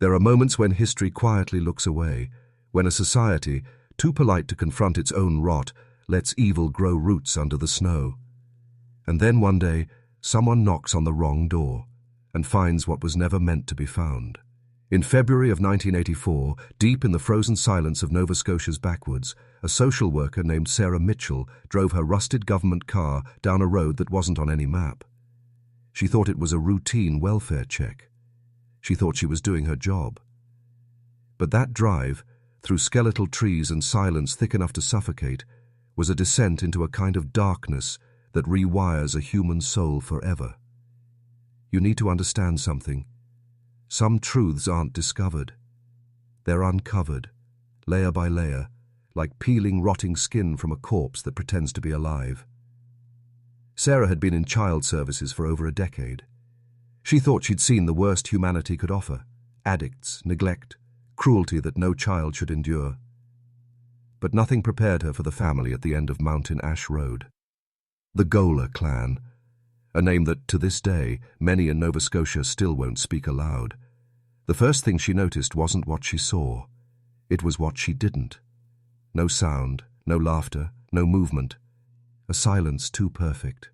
There are moments when history quietly looks away, when a society, too polite to confront its own rot, lets evil grow roots under the snow. And then one day, someone knocks on the wrong door and finds what was never meant to be found. In February of 1984, deep in the frozen silence of Nova Scotia's backwoods, a social worker named Sarah Mitchell drove her rusted government car down a road that wasn't on any map. She thought it was a routine welfare check. She thought she was doing her job. But that drive, through skeletal trees and silence thick enough to suffocate, was a descent into a kind of darkness that rewires a human soul forever. You need to understand something. Some truths aren't discovered. They're uncovered, layer by layer, like peeling rotting skin from a corpse that pretends to be alive. Sarah had been in child services for over a decade. She thought she'd seen the worst humanity could offer: addicts, neglect, cruelty that no child should endure. But nothing prepared her for the family at the end of Mountain Ash Road. The Goler clan, a name that, to this day, many in Nova Scotia still won't speak aloud. The first thing she noticed wasn't what she saw. It was what she didn't. No sound, no laughter, no movement. A silence too perfect.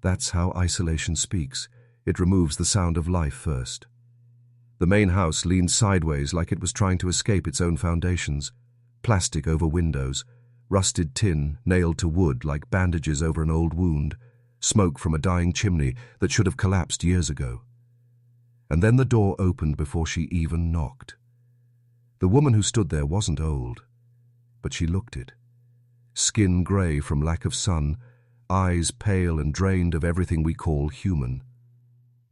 That's how isolation speaks. It removes the sound of life first. The main house leaned sideways like it was trying to escape its own foundations. Plastic over windows, rusted tin nailed to wood like bandages over an old wound, smoke from a dying chimney that should have collapsed years ago. And then the door opened before she even knocked. The woman who stood there wasn't old, but she looked it. Skin grey from lack of sun, eyes pale and drained of everything we call human.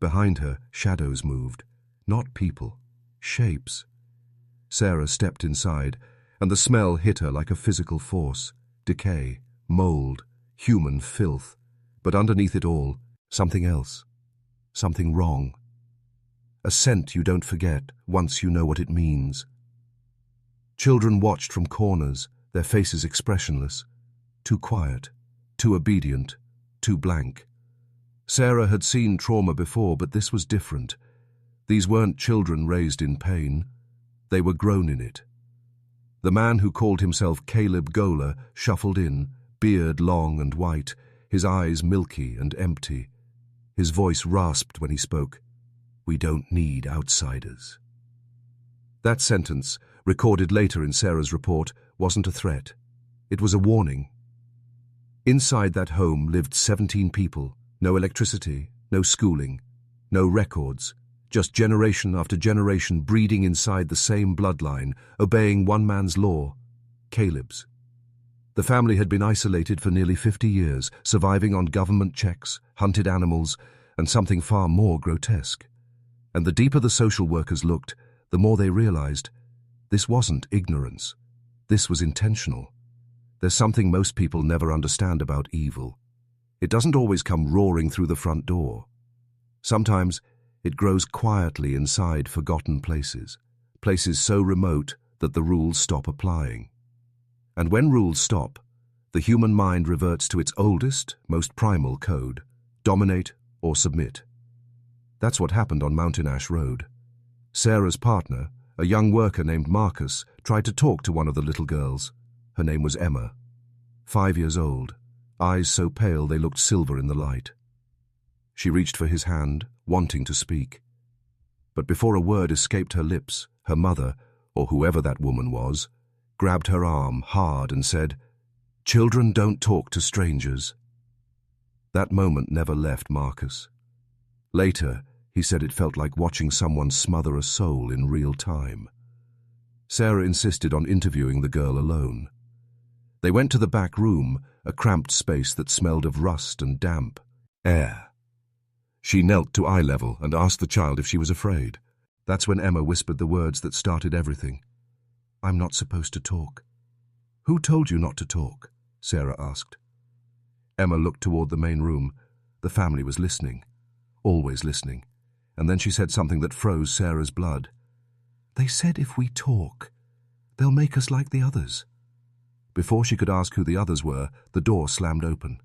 Behind her, shadows moved, not people, shapes. Sarah stepped inside, and the smell hit her like a physical force: decay, mold, human filth. But underneath it all, something else, something wrong. A scent you don't forget once you know what it means. Children watched from corners, their faces expressionless, too quiet, too obedient, too blank. Sarah had seen trauma before, but this was different. These weren't children raised in pain. They were grown in it. The man who called himself Caleb Goler shuffled in, beard long and white, his eyes milky and empty. His voice rasped when he spoke. "We don't need outsiders." That sentence, recorded later in Sarah's report, wasn't a threat. It was a warning. Inside that home lived 17 people. No electricity, no schooling, no records, just generation after generation breeding inside the same bloodline, obeying one man's law, Caleb's. The family had been isolated for nearly 50 years, surviving on government checks, hunted animals, and something far more grotesque. And the deeper the social workers looked, the more they realized this wasn't ignorance. This was intentional. There's something most people never understand about evil. It doesn't always come roaring through the front door. Sometimes it grows quietly inside forgotten places, places so remote that the rules stop applying. And when rules stop, the human mind reverts to its oldest, most primal code: dominate or submit. That's what happened on Mountain Ash Road. Sarah's partner, a young worker named Marcus, tried to talk to one of the little girls. Her name was Emma. 5 years old, eyes so pale they looked silver in the light. She reached for his hand, wanting to speak. But before a word escaped her lips, her mother, or whoever that woman was, grabbed her arm hard and said, "Children don't talk to strangers." That moment never left Marcus. Later, he said it felt like watching someone smother a soul in real time. Sarah insisted on interviewing the girl alone. They went to the back room, a cramped space that smelled of rust and damp air. She knelt to eye level and asked the child if she was afraid. That's when Emma whispered the words that started everything. "I'm not supposed to talk." "Who told you not to talk?" Sarah asked. Emma looked toward the main room. The family was listening, always listening. And then she said something that froze Sarah's blood. "They said if we talk, they'll make us like the others." Before she could ask who the others were, the door slammed open.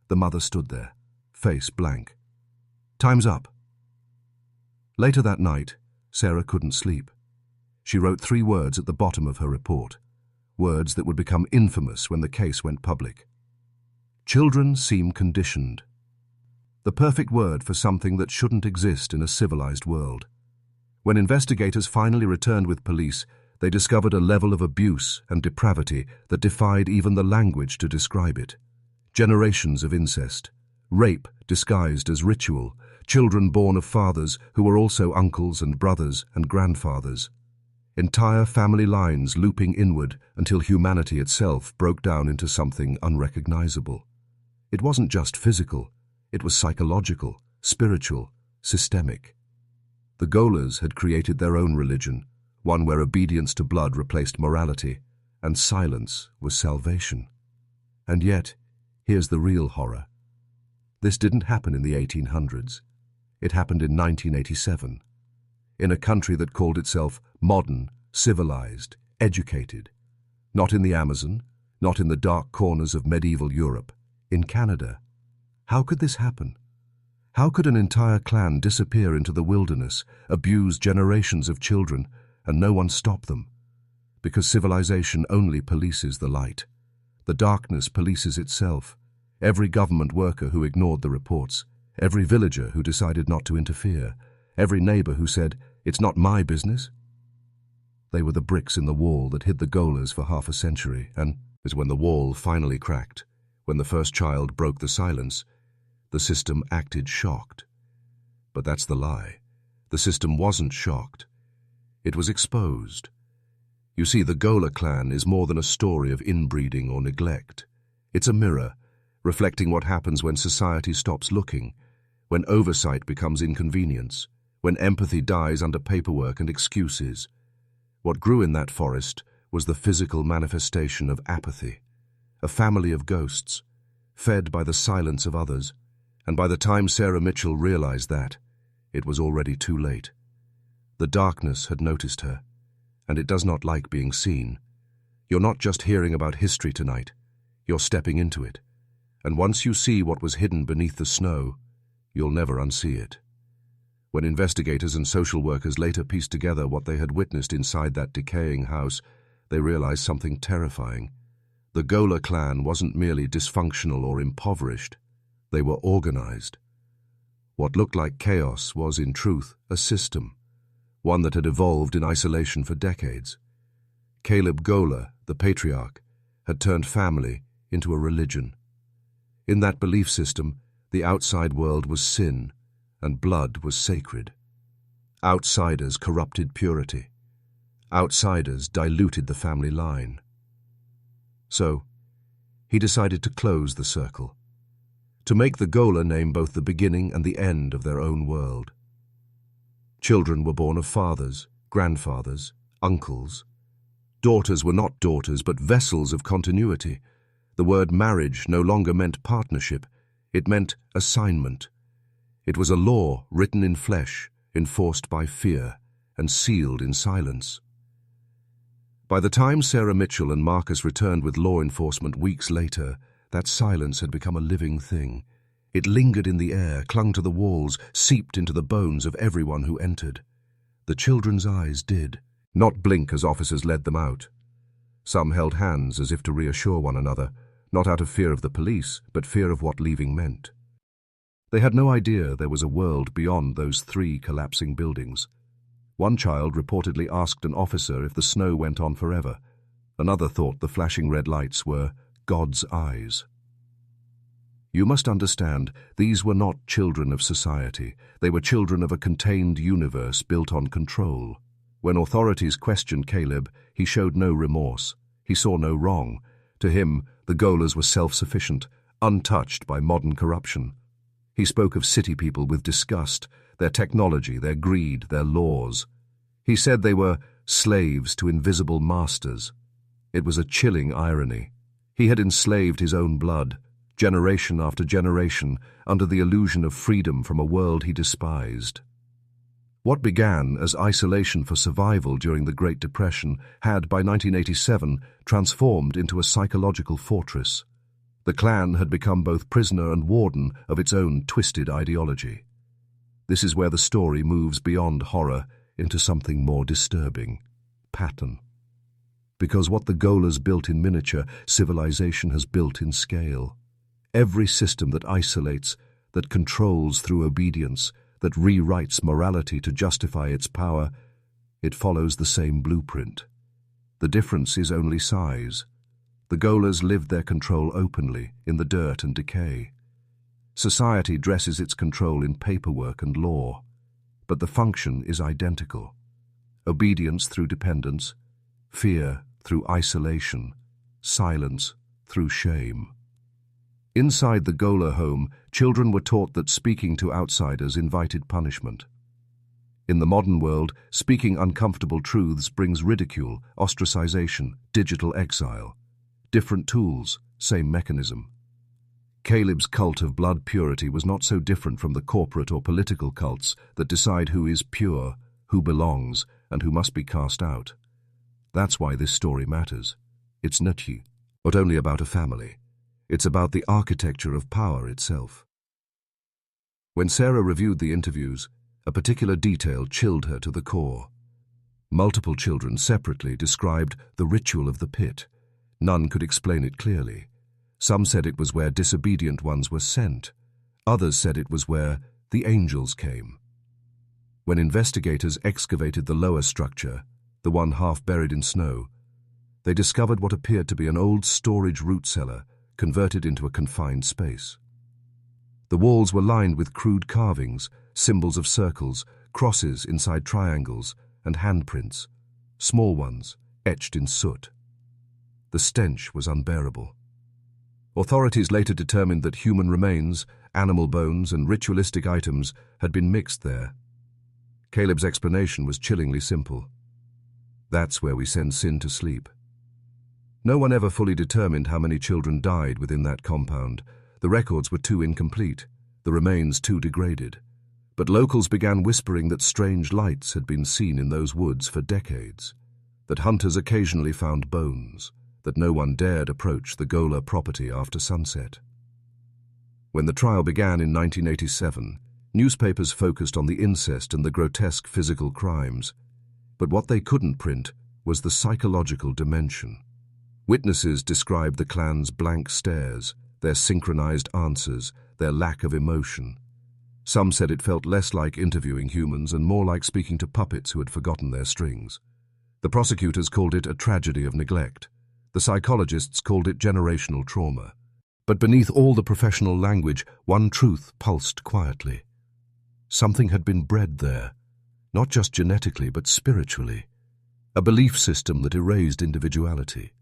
The mother stood there, face blank. "Time's up." Later that night, Sarah couldn't sleep. She wrote 3 words at the bottom of her report, words that would become infamous when the case went public. Children seem conditioned. The perfect word for something that shouldn't exist in a civilized world. When investigators finally returned with police, they discovered a level of abuse and depravity that defied even the language to describe it. Generations of incest, rape disguised as ritual, children born of fathers who were also uncles and brothers and grandfathers. Entire family lines looping inward until humanity itself broke down into something unrecognizable. It wasn't just physical, it was psychological, spiritual, systemic. The Golers had created their own religion, one where obedience to blood replaced morality, and silence was salvation. And yet, here's the real horror. This didn't happen in the 1800s. It happened in 1987, in a country that called itself modern, civilized, educated. Not in the Amazon, not in the dark corners of medieval Europe, in Canada. How could this happen? How could an entire clan disappear into the wilderness, abuse generations of children, and no one stop them? Because civilization only polices the light. The darkness polices itself. Every government worker who ignored the reports, every villager who decided not to interfere, every neighbor who said, "It's not my business." They were the bricks in the wall that hid the Golers for half a century, and when the wall finally cracked, when the first child broke the silence, the system acted shocked. But that's the lie. The system wasn't shocked. It was exposed. You see, the Goler clan is more than a story of inbreeding or neglect. It's a mirror, reflecting what happens when society stops looking, when oversight becomes inconvenience, when empathy dies under paperwork and excuses. What grew in that forest was the physical manifestation of apathy, a family of ghosts, fed by the silence of others. And by the time Sarah Mitchell realized that, it was already too late. The darkness had noticed her, and it does not like being seen. You're not just hearing about history tonight, you're stepping into it. And once you see what was hidden beneath the snow, you'll never unsee it. When investigators and social workers later pieced together what they had witnessed inside that decaying house, they realized something terrifying. The Goler clan wasn't merely dysfunctional or impoverished. They were organized. What looked like chaos was, in truth, a system, one that had evolved in isolation for decades. Caleb Goler, the patriarch, had turned family into a religion. In that belief system, the outside world was sin, and blood was sacred. Outsiders corrupted purity. Outsiders diluted the family line. So, he decided to close the circle, to make the Goler name both the beginning and the end of their own world. Children were born of fathers, grandfathers, uncles. Daughters were not daughters, but vessels of continuity. The word marriage no longer meant partnership, it meant assignment. It was a law written in flesh, enforced by fear, and sealed in silence. By the time Sarah Mitchell and Marcus returned with law enforcement weeks later, that silence had become a living thing. It lingered in the air, clung to the walls, seeped into the bones of everyone who entered. The children's eyes did, not blink as officers led them out. Some held hands as if to reassure one another, not out of fear of the police, but fear of what leaving meant. They had no idea there was a world beyond those 3 collapsing buildings. One child reportedly asked an officer if the snow went on forever. Another thought the flashing red lights were God's eyes. You must understand, these were not children of society. They were children of a contained universe built on control. When authorities questioned Caleb, he showed no remorse. He saw no wrong. To him, the Golers were self-sufficient, untouched by modern corruption. He spoke of city people with disgust, their technology, their greed, their laws. He said they were slaves to invisible masters. It was a chilling irony. He had enslaved his own blood, generation after generation, under the illusion of freedom from a world he despised. What began as isolation for survival during the Great Depression had, by 1987, transformed into a psychological fortress. The clan had become both prisoner and warden of its own twisted ideology. This is where the story moves beyond horror into something more disturbing: pattern. Because what the Golers built in miniature, civilization has built in scale. Every system that isolates, that controls through obedience, that rewrites morality to justify its power, it follows the same blueprint. The difference is only size. The Golers lived their control openly, in the dirt and decay. Society dresses its control in paperwork and law, but the function is identical. Obedience through dependence, fear through isolation, silence through shame. Inside the Goler home, children were taught that speaking to outsiders invited punishment. In the modern world, speaking uncomfortable truths brings ridicule, ostracization, digital exile. Different tools, same mechanism. Caleb's cult of blood purity was not so different from the corporate or political cults that decide who is pure, who belongs, and who must be cast out. That's why this story matters. It's not only about a family. It's about the architecture of power itself. When Sarah reviewed the interviews, a particular detail chilled her to the core. Multiple children separately described the ritual of the pit. None could explain it clearly. Some said it was where disobedient ones were sent. Others said it was where the angels came. When investigators excavated the lower structure, the one half buried in snow, they discovered what appeared to be an old storage root cellar converted into a confined space. The walls were lined with crude carvings, symbols of circles, crosses inside triangles, and handprints, small ones etched in soot. The stench was unbearable. Authorities later determined that human remains, animal bones, and ritualistic items had been mixed there. Caleb's explanation was chillingly simple. That's where we send sin to sleep. No one ever fully determined how many children died within that compound. The records were too incomplete, the remains too degraded. But locals began whispering that strange lights had been seen in those woods for decades, that hunters occasionally found bones, that no one dared approach the Goler property after sunset. When the trial began in 1987, newspapers focused on the incest and the grotesque physical crimes, but what they couldn't print was the psychological dimension. Witnesses described the clan's blank stares, their synchronized answers, their lack of emotion. Some said it felt less like interviewing humans and more like speaking to puppets who had forgotten their strings. The prosecutors called it a tragedy of neglect. The psychologists called it generational trauma. But beneath all the professional language, one truth pulsed quietly. Something had been bred there, not just genetically but spiritually. A belief system that erased individuality.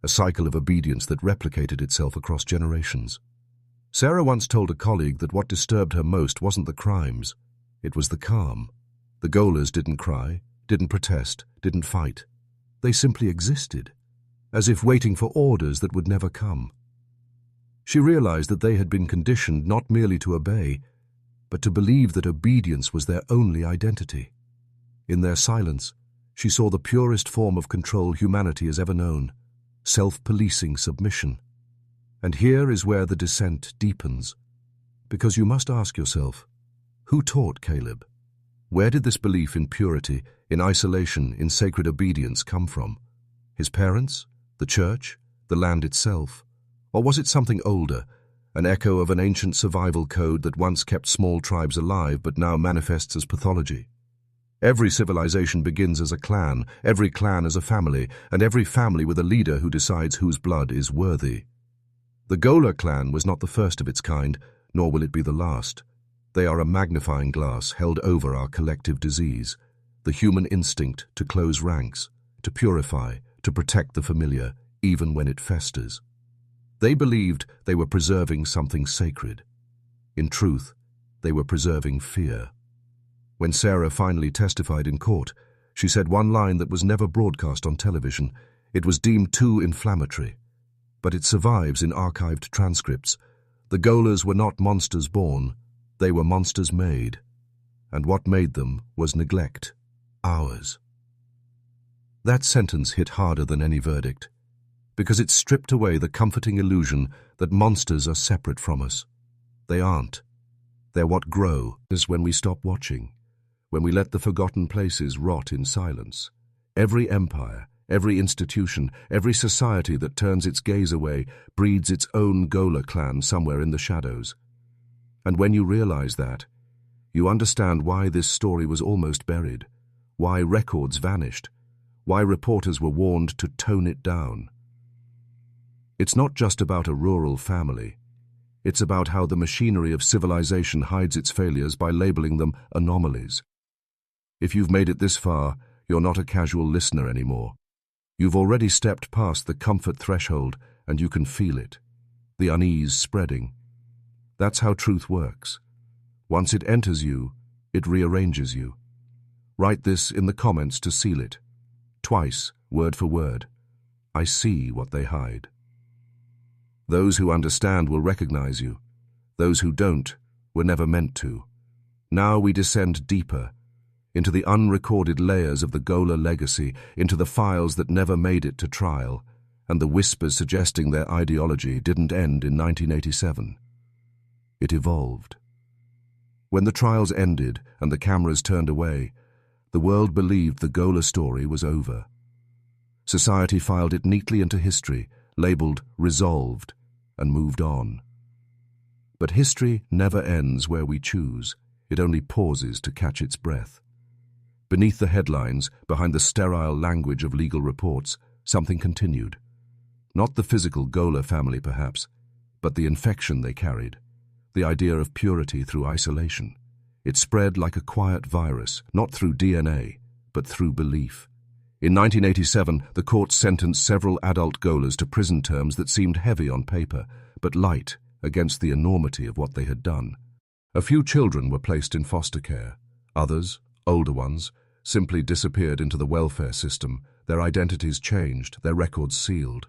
A cycle of obedience that replicated itself across generations. Sarah once told a colleague that what disturbed her most wasn't the crimes, it was the calm. The Golers didn't cry, didn't protest, didn't fight. They simply existed, as if waiting for orders that would never come. She realized that they had been conditioned not merely to obey, but to believe that obedience was their only identity. In their silence, she saw the purest form of control humanity has ever known. Self-policing submission. And here is where the descent deepens. Because you must ask yourself, who taught Caleb? Where did this belief in purity, in isolation, in sacred obedience come from? His parents? The church? The land itself? Or was it something older, an echo of an ancient survival code that once kept small tribes alive but now manifests as pathology? Every civilization begins as a clan, every clan as a family, and every family with a leader who decides whose blood is worthy. The Goler clan was not the first of its kind, nor will it be the last. They are a magnifying glass held over our collective disease, the human instinct to close ranks, to purify, to protect the familiar, even when it festers. They believed they were preserving something sacred. In truth, they were preserving fear. When Sarah finally testified in court, she said one line that was never broadcast on television. It was deemed too inflammatory. But it survives in archived transcripts. The Golers were not monsters born, they were monsters made. And what made them was neglect. Ours. That sentence hit harder than any verdict, because it stripped away the comforting illusion that monsters are separate from us. They aren't. They're what grow is when we stop watching. when we let the forgotten places rot in silence. Every empire, every institution, every society that turns its gaze away breeds its own Goler clan somewhere in the shadows. And when you realize that, you understand why this story was almost buried, why records vanished, why reporters were warned to tone it down. It's not just about a rural family. It's about how the machinery of civilization hides its failures by labeling them anomalies. If you've made it this far, you're not a casual listener anymore. You've already stepped past the comfort threshold, and you can feel it, the unease spreading. That's how truth works. Once it enters you, it rearranges you. Write this in the comments to seal it. Twice, word for word. I see what they hide. Those who understand will recognize you. Those who don't were never meant to. Now we descend deeper, into the unrecorded layers of the Goler legacy, into the files that never made it to trial, and the whispers suggesting their ideology didn't end in 1987. It evolved. When the trials ended and the cameras turned away, the world believed the Goler story was over. Society filed it neatly into history, labeled resolved, and moved on. But history never ends where we choose. It only pauses to catch its breath. Beneath the headlines, behind the sterile language of legal reports, something continued. Not the physical Goler family, perhaps, but the infection they carried, the idea of purity through isolation. It spread like a quiet virus, not through DNA, but through belief. In 1987, the court sentenced several adult Golers to prison terms that seemed heavy on paper, but light against the enormity of what they had done. A few children were placed in foster care. Others, older ones, simply disappeared into the welfare system, their identities changed, their records sealed.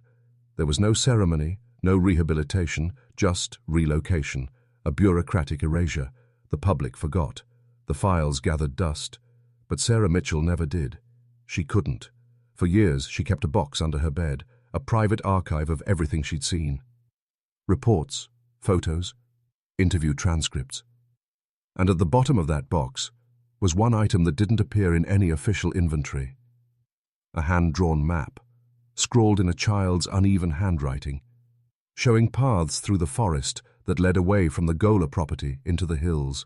There was no ceremony, no rehabilitation, just relocation, a bureaucratic erasure. The public forgot. The files gathered dust. But Sarah Mitchell never did. She couldn't. For years, she kept a box under her bed, a private archive of everything she'd seen. Reports, photos, interview transcripts. And at the bottom of that box was one item that didn't appear in any official inventory. A hand-drawn map, scrawled in a child's uneven handwriting, showing paths through the forest that led away from the Goler property into the hills.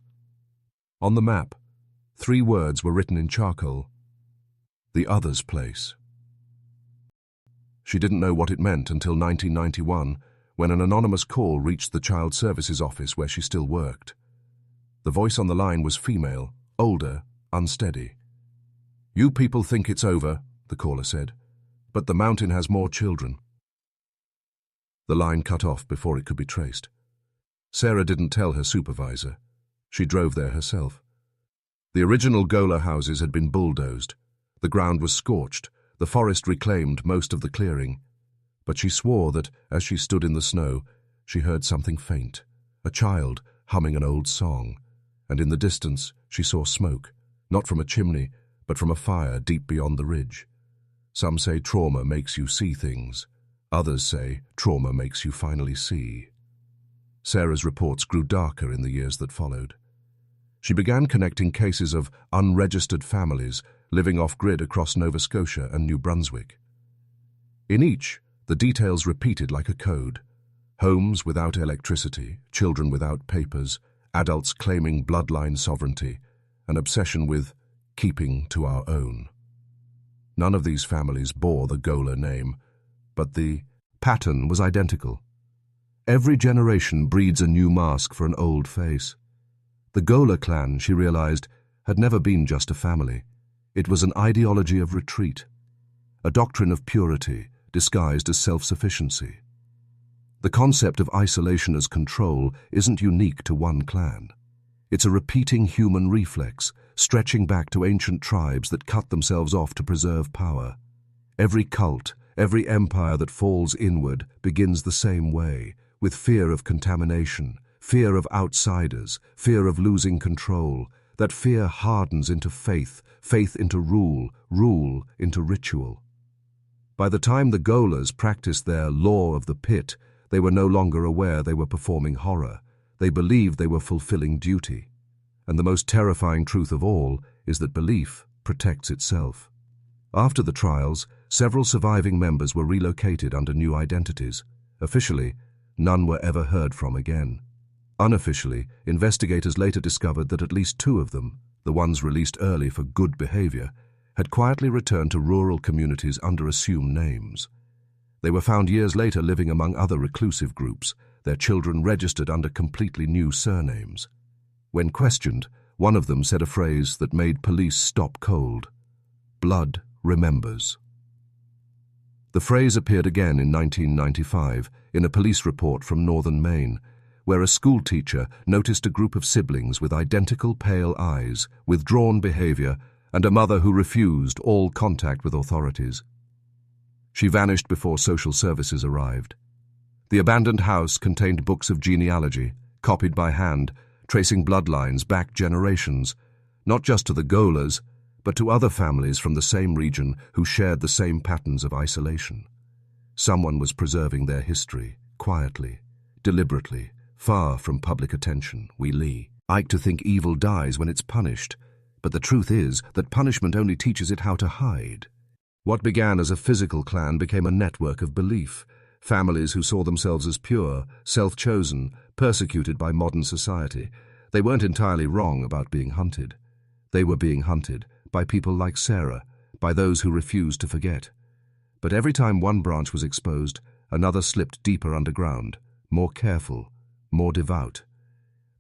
On the map, 3 words were written in charcoal: the other's place. She didn't know what it meant until 1991, when an anonymous call reached the Child Services office where she still worked. The voice on the line was female, older, unsteady. "You people think it's over," the caller said, "but the mountain has more children." The line cut off before it could be traced. Sarah didn't tell her supervisor. She drove there herself. The original Goler houses had been bulldozed. The ground was scorched. The forest reclaimed most of the clearing. But she swore that, as she stood in the snow, she heard something faint, a child humming an old song, and in the distance she saw smoke, not from a chimney, but from a fire deep beyond the ridge. Some say trauma makes you see things. Others say trauma makes you finally see. Sarah's reports grew darker in the years that followed. She began connecting cases of unregistered families living off-grid across Nova Scotia and New Brunswick. In each, the details repeated like a code. Homes without electricity, children without papers, adults claiming bloodline sovereignty, an obsession with keeping to our own. None of these families bore the Goler name, but the pattern was identical. Every generation breeds a new mask for an old face. The Goler clan, she realized, had never been just a family. It was an ideology of retreat, a doctrine of purity disguised as self-sufficiency. The concept of isolation as control isn't unique to one clan. It's a repeating human reflex, stretching back to ancient tribes that cut themselves off to preserve power. Every cult, every empire that falls inward begins the same way, with fear of contamination, fear of outsiders, fear of losing control. That fear hardens into faith, faith into rule, rule into ritual. By the time the Golers practiced their law of the pit, they were no longer aware they were performing horror. They believed they were fulfilling duty. And the most terrifying truth of all is that belief protects itself. After the trials, several surviving members were relocated under new identities. Officially, none were ever heard from again. Unofficially, investigators later discovered that at least 2 of them, the ones released early for good behavior, had quietly returned to rural communities under assumed names. They were found years later living among other reclusive groups, their children registered under completely new surnames. When questioned, one of them said a phrase that made police stop cold: "Blood remembers." The phrase appeared again in 1995 in a police report from northern Maine, where a school teacher noticed a group of siblings with identical pale eyes, withdrawn behavior, and a mother who refused all contact with authorities. She vanished before social services arrived. The abandoned house contained books of genealogy, copied by hand, tracing bloodlines back generations, not just to the Golers, but to other families from the same region who shared the same patterns of isolation. Someone was preserving their history, quietly, deliberately, far from public attention. We like to think evil dies when it's punished, but the truth is that punishment only teaches it how to hide. What began as a physical clan became a network of belief, families who saw themselves as pure, self-chosen, persecuted by modern society. They weren't entirely wrong about being hunted. They were being hunted by people like Sarah, by those who refused to forget. But every time one branch was exposed, another slipped deeper underground, more careful, more devout.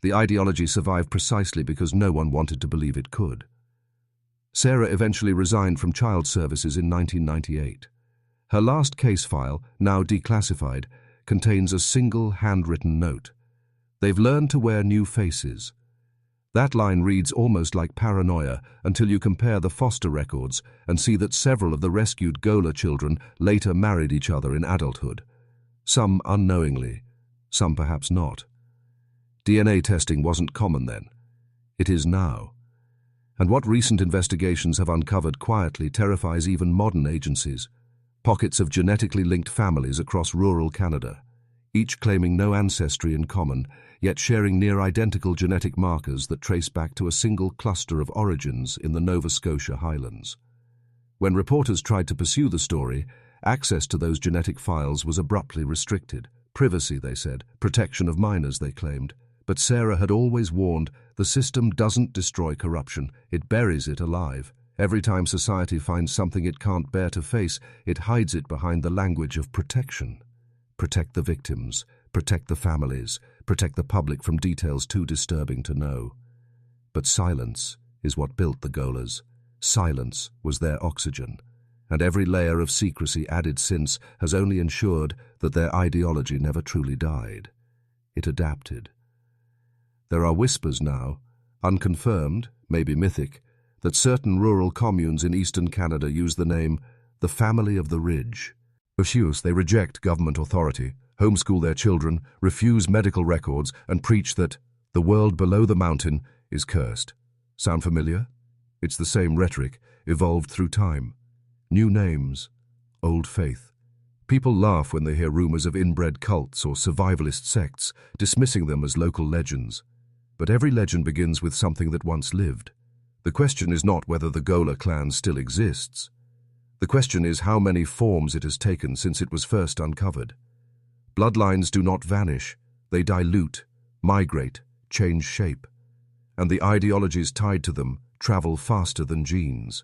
The ideology survived precisely because no one wanted to believe it could. Sarah eventually resigned from child services in 1998. Her last case file, now declassified, contains a single handwritten note. "They've learned to wear new faces." That line reads almost like paranoia until you compare the foster records and see that several of the rescued Goler children later married each other in adulthood. Some unknowingly, some perhaps not. DNA testing wasn't common then. It is now. And what recent investigations have uncovered quietly terrifies even modern agencies. Pockets of genetically linked families across rural Canada, each claiming no ancestry in common, yet sharing near-identical genetic markers that trace back to a single cluster of origins in the Nova Scotia Highlands. When reporters tried to pursue the story, access to those genetic files was abruptly restricted. Privacy, they said, protection of minors, they claimed. But Sarah had always warned, the system doesn't destroy corruption, it buries it alive. Every time society finds something it can't bear to face, it hides it behind the language of protection. Protect the victims, protect the families, protect the public from details too disturbing to know. But silence is what built the Golers. Silence was their oxygen, and every layer of secrecy added since has only ensured that their ideology never truly died. It adapted. There are whispers now, unconfirmed, maybe mythic, that certain rural communes in eastern Canada use the name the Family of the Ridge. They reject government authority, homeschool their children, refuse medical records, and preach that the world below the mountain is cursed. Sound familiar? It's the same rhetoric, evolved through time. New names, old faith. People laugh when they hear rumors of inbred cults or survivalist sects, dismissing them as local legends. But every legend begins with something that once lived. The question is not whether the Goler clan still exists. The question is how many forms it has taken since it was first uncovered. Bloodlines do not vanish, they dilute, migrate, change shape, and the ideologies tied to them travel faster than genes.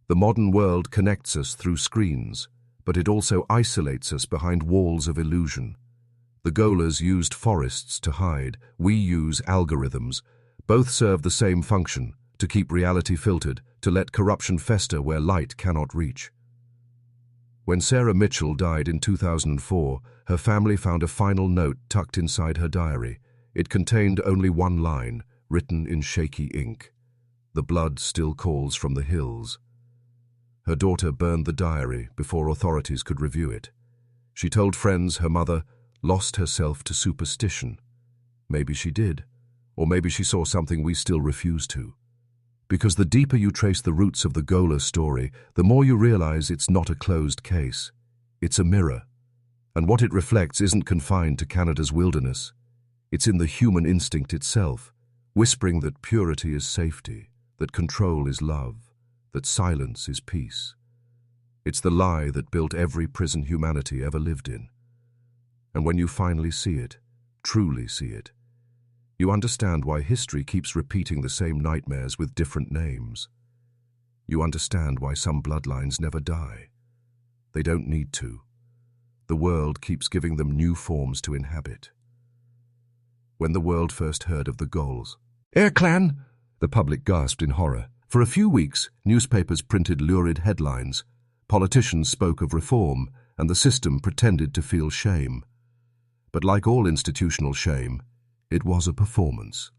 The modern world connects us through screens, but it also isolates us behind walls of illusion. The Golers used forests to hide, we use algorithms. Both serve the same function, to keep reality filtered, to let corruption fester where light cannot reach. When Sarah Mitchell died in 2004, her family found a final note tucked inside her diary. It contained only one line, written in shaky ink. "The blood still calls from the hills." Her daughter burned the diary before authorities could review it. She told friends her mother lost herself to superstition. Maybe she did, or maybe she saw something we still refuse to. Because the deeper you trace the roots of the Goler story, the more you realize it's not a closed case. It's a mirror. And what it reflects isn't confined to Canada's wilderness. It's in the human instinct itself. whispering that purity is safety, that control is love, that silence is peace. It's the lie that built every prison humanity ever lived in. And when you finally see it, truly see it, you understand why history keeps repeating the same nightmares with different names. You understand why some bloodlines never die. They don't need to. The world keeps giving them new forms to inhabit. When the world first heard of the Goles, "Air Clan!" the public gasped in horror. For a few weeks, newspapers printed lurid headlines. Politicians spoke of reform, and the system pretended to feel shame. But like all institutional shame, it was a performance.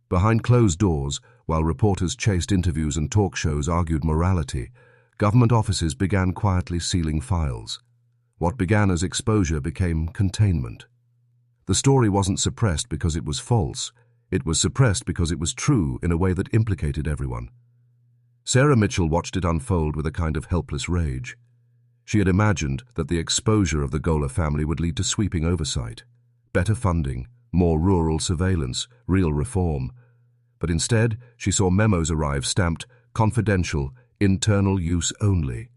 Behind closed doors, while reporters chased interviews and talk shows argued morality, government offices began quietly sealing files. What began as exposure became containment. The story wasn't suppressed because it was false. It was suppressed because it was true in a way that implicated everyone. Sarah Mitchell watched it unfold with a kind of helpless rage. She had imagined that the exposure of the Goler family would lead to sweeping oversight, better funding, more rural surveillance, real reform. But instead, she saw memos arrive stamped confidential, internal use only.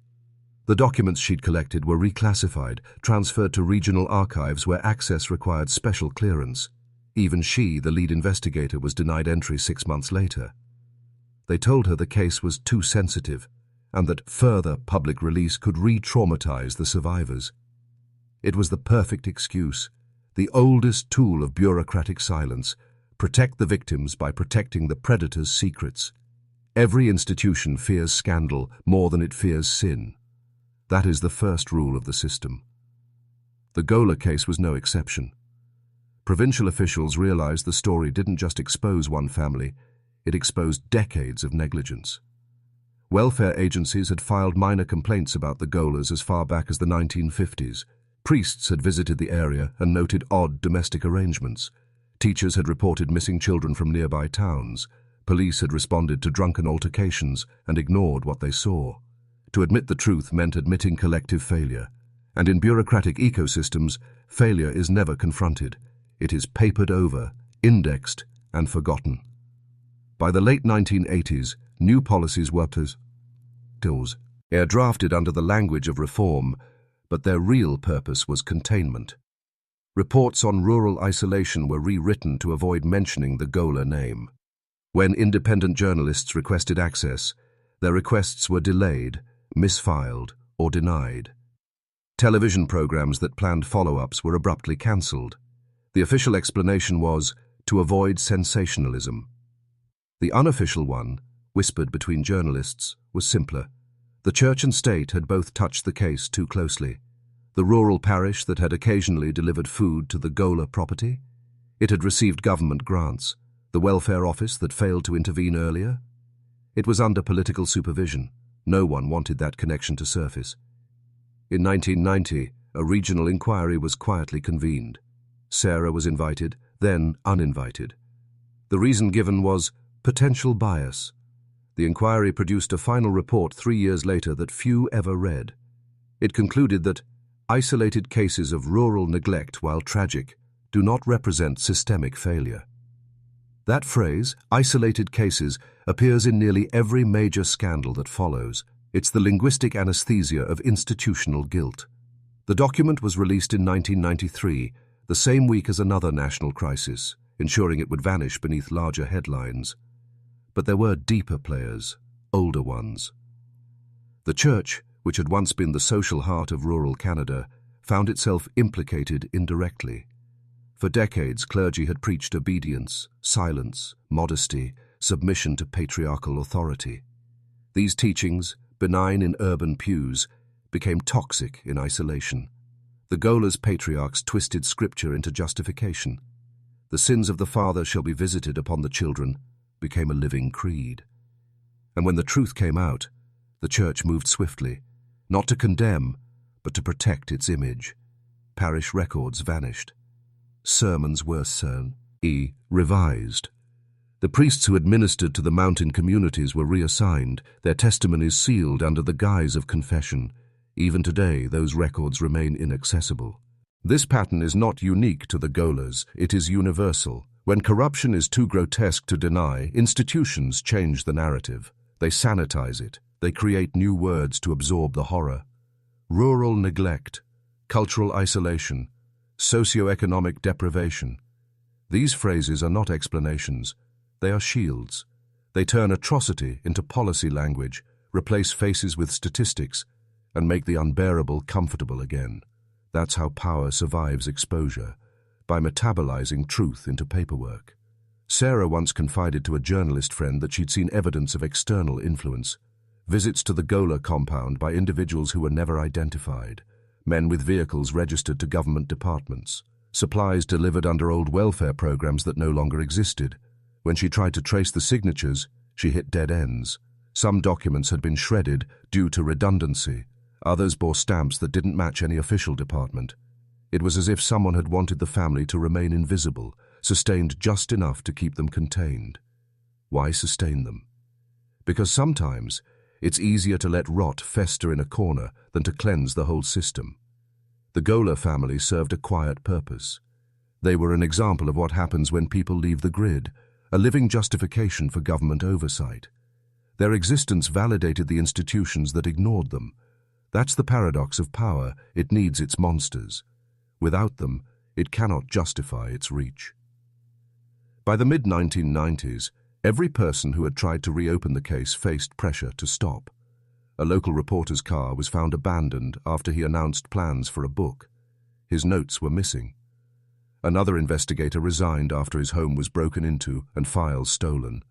The documents she'd collected were reclassified, transferred to regional archives where access required special clearance. Even she, the lead investigator, was denied entry 6 months later. They told her the case was too sensitive, and that further public release could re-traumatize the survivors. It was the perfect excuse, the oldest tool of bureaucratic silence: protect the victims by protecting the predator's secrets. Every institution fears scandal more than it fears sin. That is the first rule of the system. The Goler case was no exception. Provincial officials realized the story didn't just expose one family, it exposed decades of negligence. Welfare agencies had filed minor complaints about the Golers as far back as the 1950s. Priests had visited the area and noted odd domestic arrangements. Teachers had reported missing children from nearby towns. Police had responded to drunken altercations and ignored what they saw. To admit the truth meant admitting collective failure. And in bureaucratic ecosystems, failure is never confronted. It is papered over, indexed, and forgotten. By the late 1980s, new policies were drafted under the language of reform, but their real purpose was containment. Reports on rural isolation were rewritten to avoid mentioning the Goler name. When independent journalists requested access, their requests were delayed, misfiled, or denied. Television programs that planned follow-ups were abruptly cancelled. The official explanation was to avoid sensationalism. The unofficial one, whispered between journalists, was simpler. The church and state had both touched the case too closely. The rural parish that had occasionally delivered food to the Goler property, it had received government grants. The welfare office that failed to intervene earlier, it was under political supervision. No one wanted that connection to surface. In 1990, a regional inquiry was quietly convened. Sarah was invited, then uninvited. The reason given was potential bias. The inquiry produced a final report 3 years later that few ever read. It concluded that isolated cases of rural neglect, while tragic, do not represent systemic failure. That phrase, isolated cases, appears in nearly every major scandal that follows. It's the linguistic anesthesia of institutional guilt. The document was released in 1993, the same week as another national crisis, ensuring it would vanish beneath larger headlines. But there were deeper players, older ones. The church, which had once been the social heart of rural Canada, found itself implicated indirectly. For decades, clergy had preached obedience, silence, modesty, submission to patriarchal authority. These teachings, benign in urban pews, became toxic in isolation. The Golers' patriarchs twisted scripture into justification. The sins of the father shall be visited upon the children became a living creed. And when the truth came out, the church moved swiftly, not to condemn, but to protect its image. Parish records vanished. Sermons were revised. The priests who administered to the mountain communities were reassigned, their testimonies sealed under the guise of confession. Even today, those records remain inaccessible. This pattern is not unique to the Golers, it is universal. When corruption is too grotesque to deny, institutions change the narrative. They sanitize it. They create new words to absorb the horror. Rural neglect, cultural isolation, socio-economic deprivation. These phrases are not explanations. They are shields. They turn atrocity into policy language, replace faces with statistics, and make the unbearable comfortable again. That's how power survives exposure, by metabolizing truth into paperwork. Sarah once confided to a journalist friend that she'd seen evidence of external influence. Visits to the Goler compound by individuals who were never identified, men with vehicles registered to government departments, supplies delivered under old welfare programs that no longer existed. When she tried to trace the signatures, she hit dead ends. Some documents had been shredded due to redundancy. Others bore stamps that didn't match any official department. It was as if someone had wanted the family to remain invisible, sustained just enough to keep them contained. Why sustain them? Because sometimes it's easier to let rot fester in a corner than to cleanse the whole system. The Goler family served a quiet purpose. They were an example of what happens when people leave the grid, a living justification for government oversight. Their existence validated the institutions that ignored them. That's the paradox of power. It needs its monsters. Without them, it cannot justify its reach. By the mid-1990s, every person who had tried to reopen the case faced pressure to stop. A local reporter's car was found abandoned after he announced plans for a book. His notes were missing. Another investigator resigned after his home was broken into and files stolen.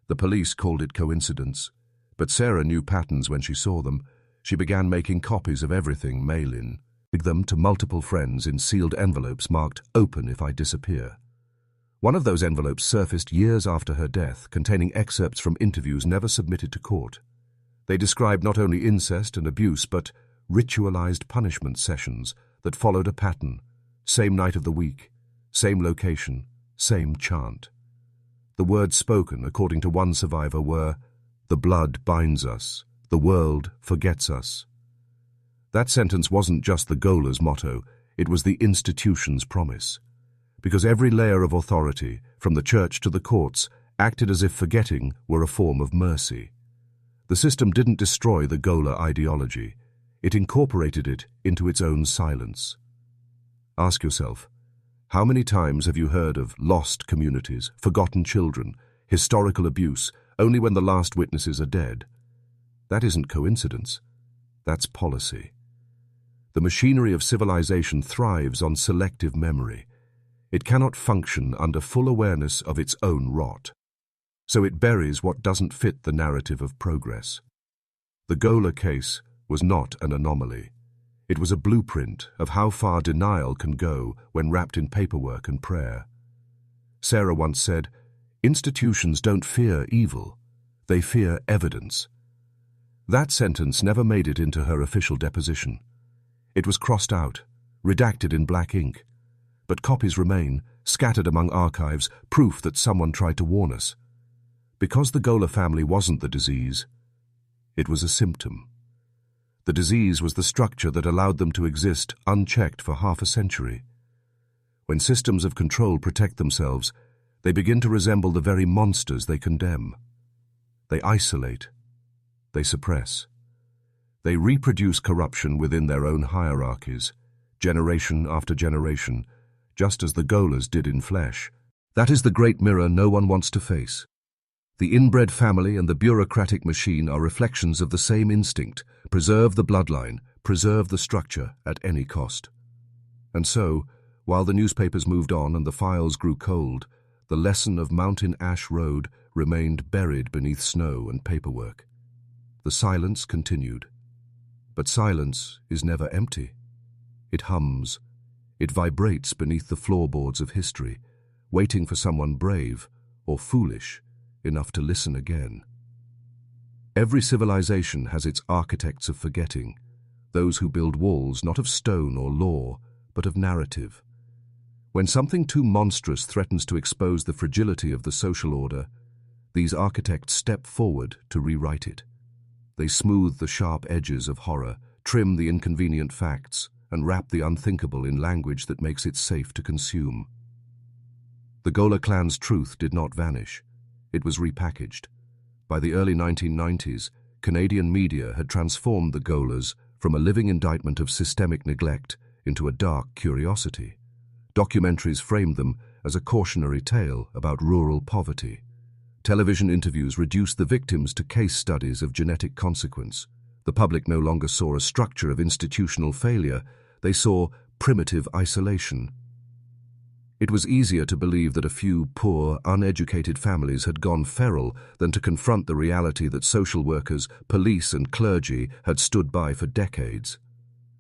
The police called it coincidence, but Sarah knew patterns when she saw them. She began making copies of everything mail-in, them to multiple friends in sealed envelopes marked "Open if I disappear." One of those envelopes surfaced years after her death, containing excerpts from interviews never submitted to court. They described not only incest and abuse, but ritualized punishment sessions that followed a pattern: same night of the week, same location, same chant. The words spoken, according to one survivor, were, "The blood binds us, the world forgets us." That sentence wasn't just the Goler's motto, it was the institution's promise. Because every layer of authority, from the church to the courts, acted as if forgetting were a form of mercy. The system didn't destroy the Goler ideology. It incorporated it into its own silence. Ask yourself, how many times have you heard of lost communities, forgotten children, historical abuse, only when the last witnesses are dead? That isn't coincidence. That's policy. The machinery of civilization thrives on selective memory. It cannot function under full awareness of its own rot. So it buries what doesn't fit the narrative of progress. The Goler case was not an anomaly. It was a blueprint of how far denial can go when wrapped in paperwork and prayer. Sarah once said, "Institutions don't fear evil, they fear evidence." That sentence never made it into her official deposition. It was crossed out, redacted in black ink. But copies remain, scattered among archives, proof that someone tried to warn us. Because the Goler family wasn't the disease, it was a symptom. The disease was the structure that allowed them to exist unchecked for half a century. When systems of control protect themselves, they begin to resemble the very monsters they condemn. They isolate. They suppress. They reproduce corruption within their own hierarchies, generation after generation, just as the Golers did in flesh. That is the great mirror no one wants to face. The inbred family and the bureaucratic machine are reflections of the same instinct: preserve the bloodline, preserve the structure at any cost. And so, while the newspapers moved on and the files grew cold, the lesson of Mountain Ash Road remained buried beneath snow and paperwork. The silence continued. But silence is never empty. It hums. It vibrates beneath the floorboards of history, waiting for someone brave or foolish enough to listen again. Every civilization has its architects of forgetting, those who build walls not of stone or law, but of narrative. When something too monstrous threatens to expose the fragility of the social order, these architects step forward to rewrite it. They smooth the sharp edges of horror, trim the inconvenient facts, and wrap the unthinkable in language that makes it safe to consume. The Goler clan's truth did not vanish. It was repackaged. By the early 1990s, Canadian media had transformed the Golers from a living indictment of systemic neglect into a dark curiosity. Documentaries framed them as a cautionary tale about rural poverty. Television interviews reduced the victims to case studies of genetic consequence. The public no longer saw a structure of institutional failure, they saw primitive isolation. It was easier to believe that a few poor, uneducated families had gone feral than to confront the reality that social workers, police and clergy had stood by for decades.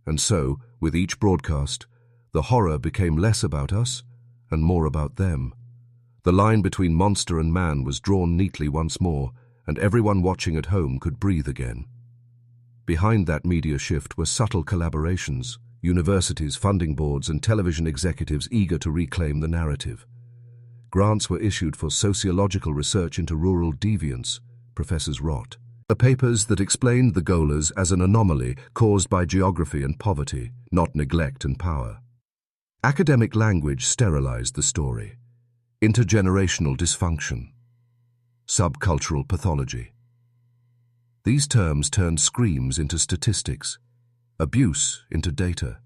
And so, with each broadcast, the horror became less about us and more about them. The line between monster and man was drawn neatly once more, and everyone watching at home could breathe again. Behind that media shift were subtle collaborations, universities, funding boards, and television executives eager to reclaim the narrative. Grants were issued for sociological research into rural deviance, professors wrote. The papers that explained the Golers as an anomaly caused by geography and poverty, not neglect and power. Academic language sterilized the story. Intergenerational dysfunction. Subcultural pathology. These terms turned screams into statistics, abuse into data.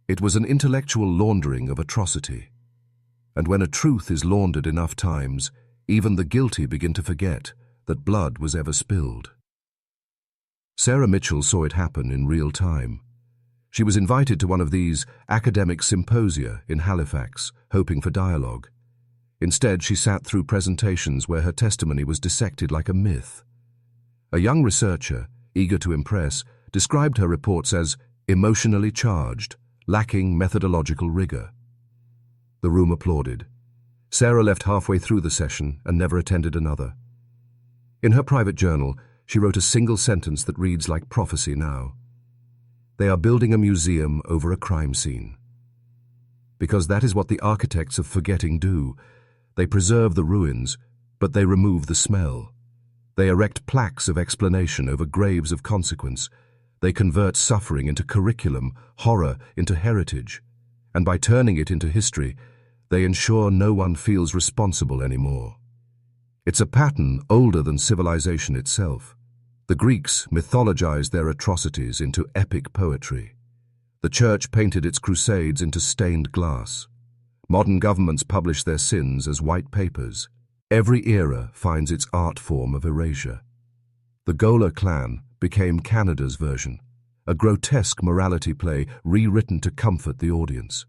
It was an intellectual laundering of atrocity. And when a truth is laundered enough times, even the guilty begin to forget that blood was ever spilled. Sarah Mitchell saw it happen in real time. She was invited to one of these academic symposia in Halifax, hoping for dialogue. Instead, she sat through presentations where her testimony was dissected like a myth. A young researcher, eager to impress, described her reports as emotionally charged, lacking methodological rigor. The room applauded. Sarah left halfway through the session and never attended another. In her private journal, she wrote a single sentence that reads like prophecy now. They are building a museum over a crime scene. Because that is what the architects of forgetting do. They preserve the ruins, but they remove the smell. They erect plaques of explanation over graves of consequence. They convert suffering into curriculum, horror into heritage. And by turning it into history, they ensure no one feels responsible anymore. It's a pattern older than civilization itself. The Greeks mythologized their atrocities into epic poetry. The church painted its crusades into stained glass. Modern governments publish their sins as white papers. Every era finds its art form of erasure. The Goler clan became Canada's version, a grotesque morality play rewritten to comfort the audience.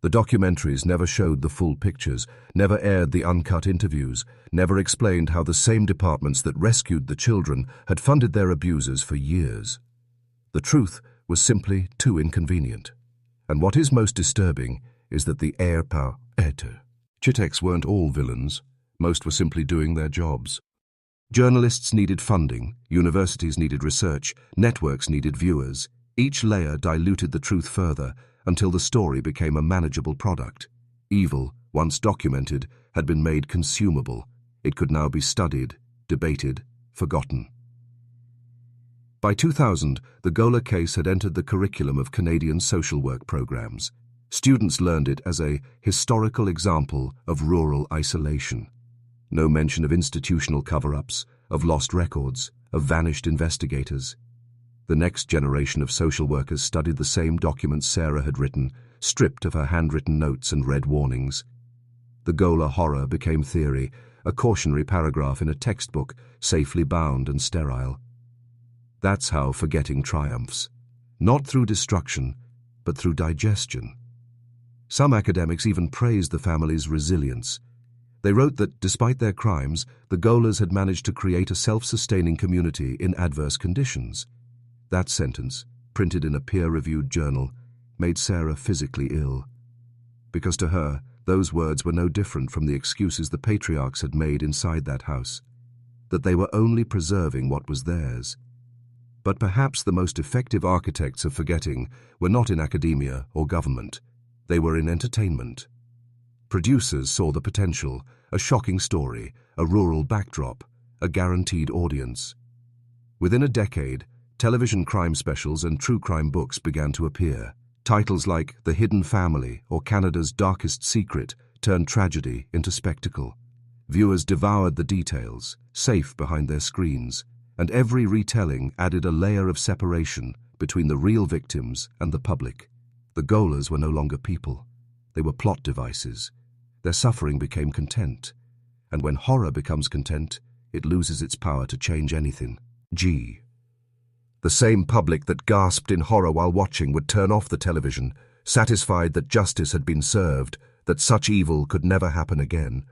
The documentaries never showed the full pictures, never aired the uncut interviews, never explained how the same departments that rescued the children had funded their abusers for years. The truth was simply too inconvenient. And what is most disturbing is that the Chiteks weren't all villains. Most were simply doing their jobs. Journalists needed funding, universities needed research, networks needed viewers. Each layer diluted the truth further until the story became a manageable product. Evil, once documented, had been made consumable. It could now be studied, debated, forgotten. By 2000, the Goler case had entered the curriculum of Canadian social work programs. Students learned it as a historical example of rural isolation. No mention of institutional cover-ups, of lost records, of vanished investigators. The next generation of social workers studied the same documents Sarah had written, stripped of her handwritten notes and red warnings. The Goler horror became theory, a cautionary paragraph in a textbook, safely bound and sterile. That's how forgetting triumphs. Not through destruction, but through digestion. Some academics even praised the family's resilience. They wrote that, despite their crimes, the Golers had managed to create a self-sustaining community in adverse conditions. That sentence, printed in a peer-reviewed journal, made Sarah physically ill. Because to her, those words were no different from the excuses the patriarchs had made inside that house, that they were only preserving what was theirs. But perhaps the most effective architects of forgetting were not in academia or government. They were in entertainment. Producers saw the potential, a shocking story, a rural backdrop, a guaranteed audience. Within a decade, television crime specials and true crime books began to appear. Titles like The Hidden Family or Canada's Darkest Secret turned tragedy into spectacle. Viewers devoured the details, safe behind their screens, and every retelling added a layer of separation between the real victims and the public. The Golers were no longer people. They were plot devices. Their suffering became content. And when horror becomes content, it loses its power to change anything. G. The same public that gasped in horror while watching would turn off the television, satisfied that justice had been served, that such evil could never happen again.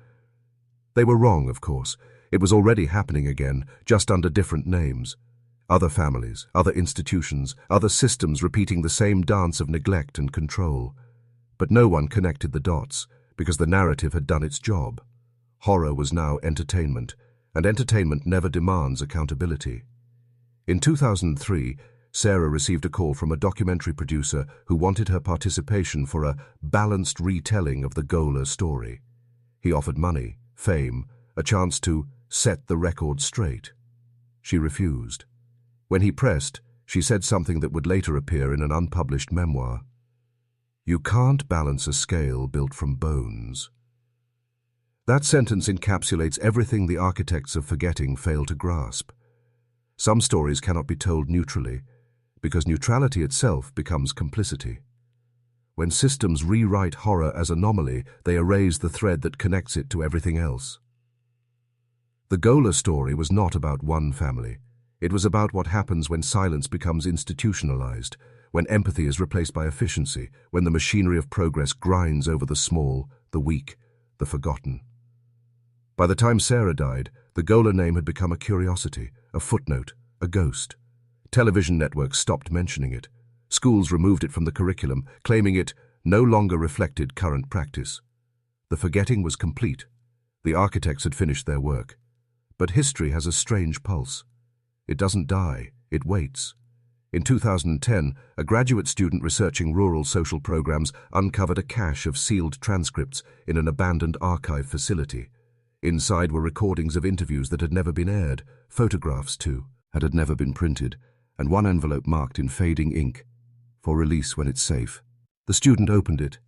They were wrong, of course. It was already happening again, just under different names. Other families, other institutions, other systems repeating the same dance of neglect and control. But no one connected the dots, because the narrative had done its job. Horror was now entertainment, and entertainment never demands accountability. In 2003, Sarah received a call from a documentary producer who wanted her participation for a balanced retelling of the Goler story. He offered money, fame, a chance to set the record straight. She refused. When he pressed, she said something that would later appear in an unpublished memoir. "You can't balance a scale built from bones." That sentence encapsulates everything the architects of forgetting fail to grasp. Some stories cannot be told neutrally, because neutrality itself becomes complicity. When systems rewrite horror as anomaly, they erase the thread that connects it to everything else. The Goler story was not about one family. It was about what happens when silence becomes institutionalized, when empathy is replaced by efficiency, when the machinery of progress grinds over the small, the weak, the forgotten. By the time Sarah died, the Goler name had become a curiosity, a footnote, a ghost. Television networks stopped mentioning it. Schools removed it from the curriculum, claiming it no longer reflected current practice. The forgetting was complete. The architects had finished their work. But history has a strange pulse. It doesn't die, it waits. In 2010, a graduate student researching rural social programs uncovered a cache of sealed transcripts in an abandoned archive facility. Inside were recordings of interviews that had never been aired, photographs too, that had never been printed, and one envelope marked in fading ink, for release when it's safe. The student opened it.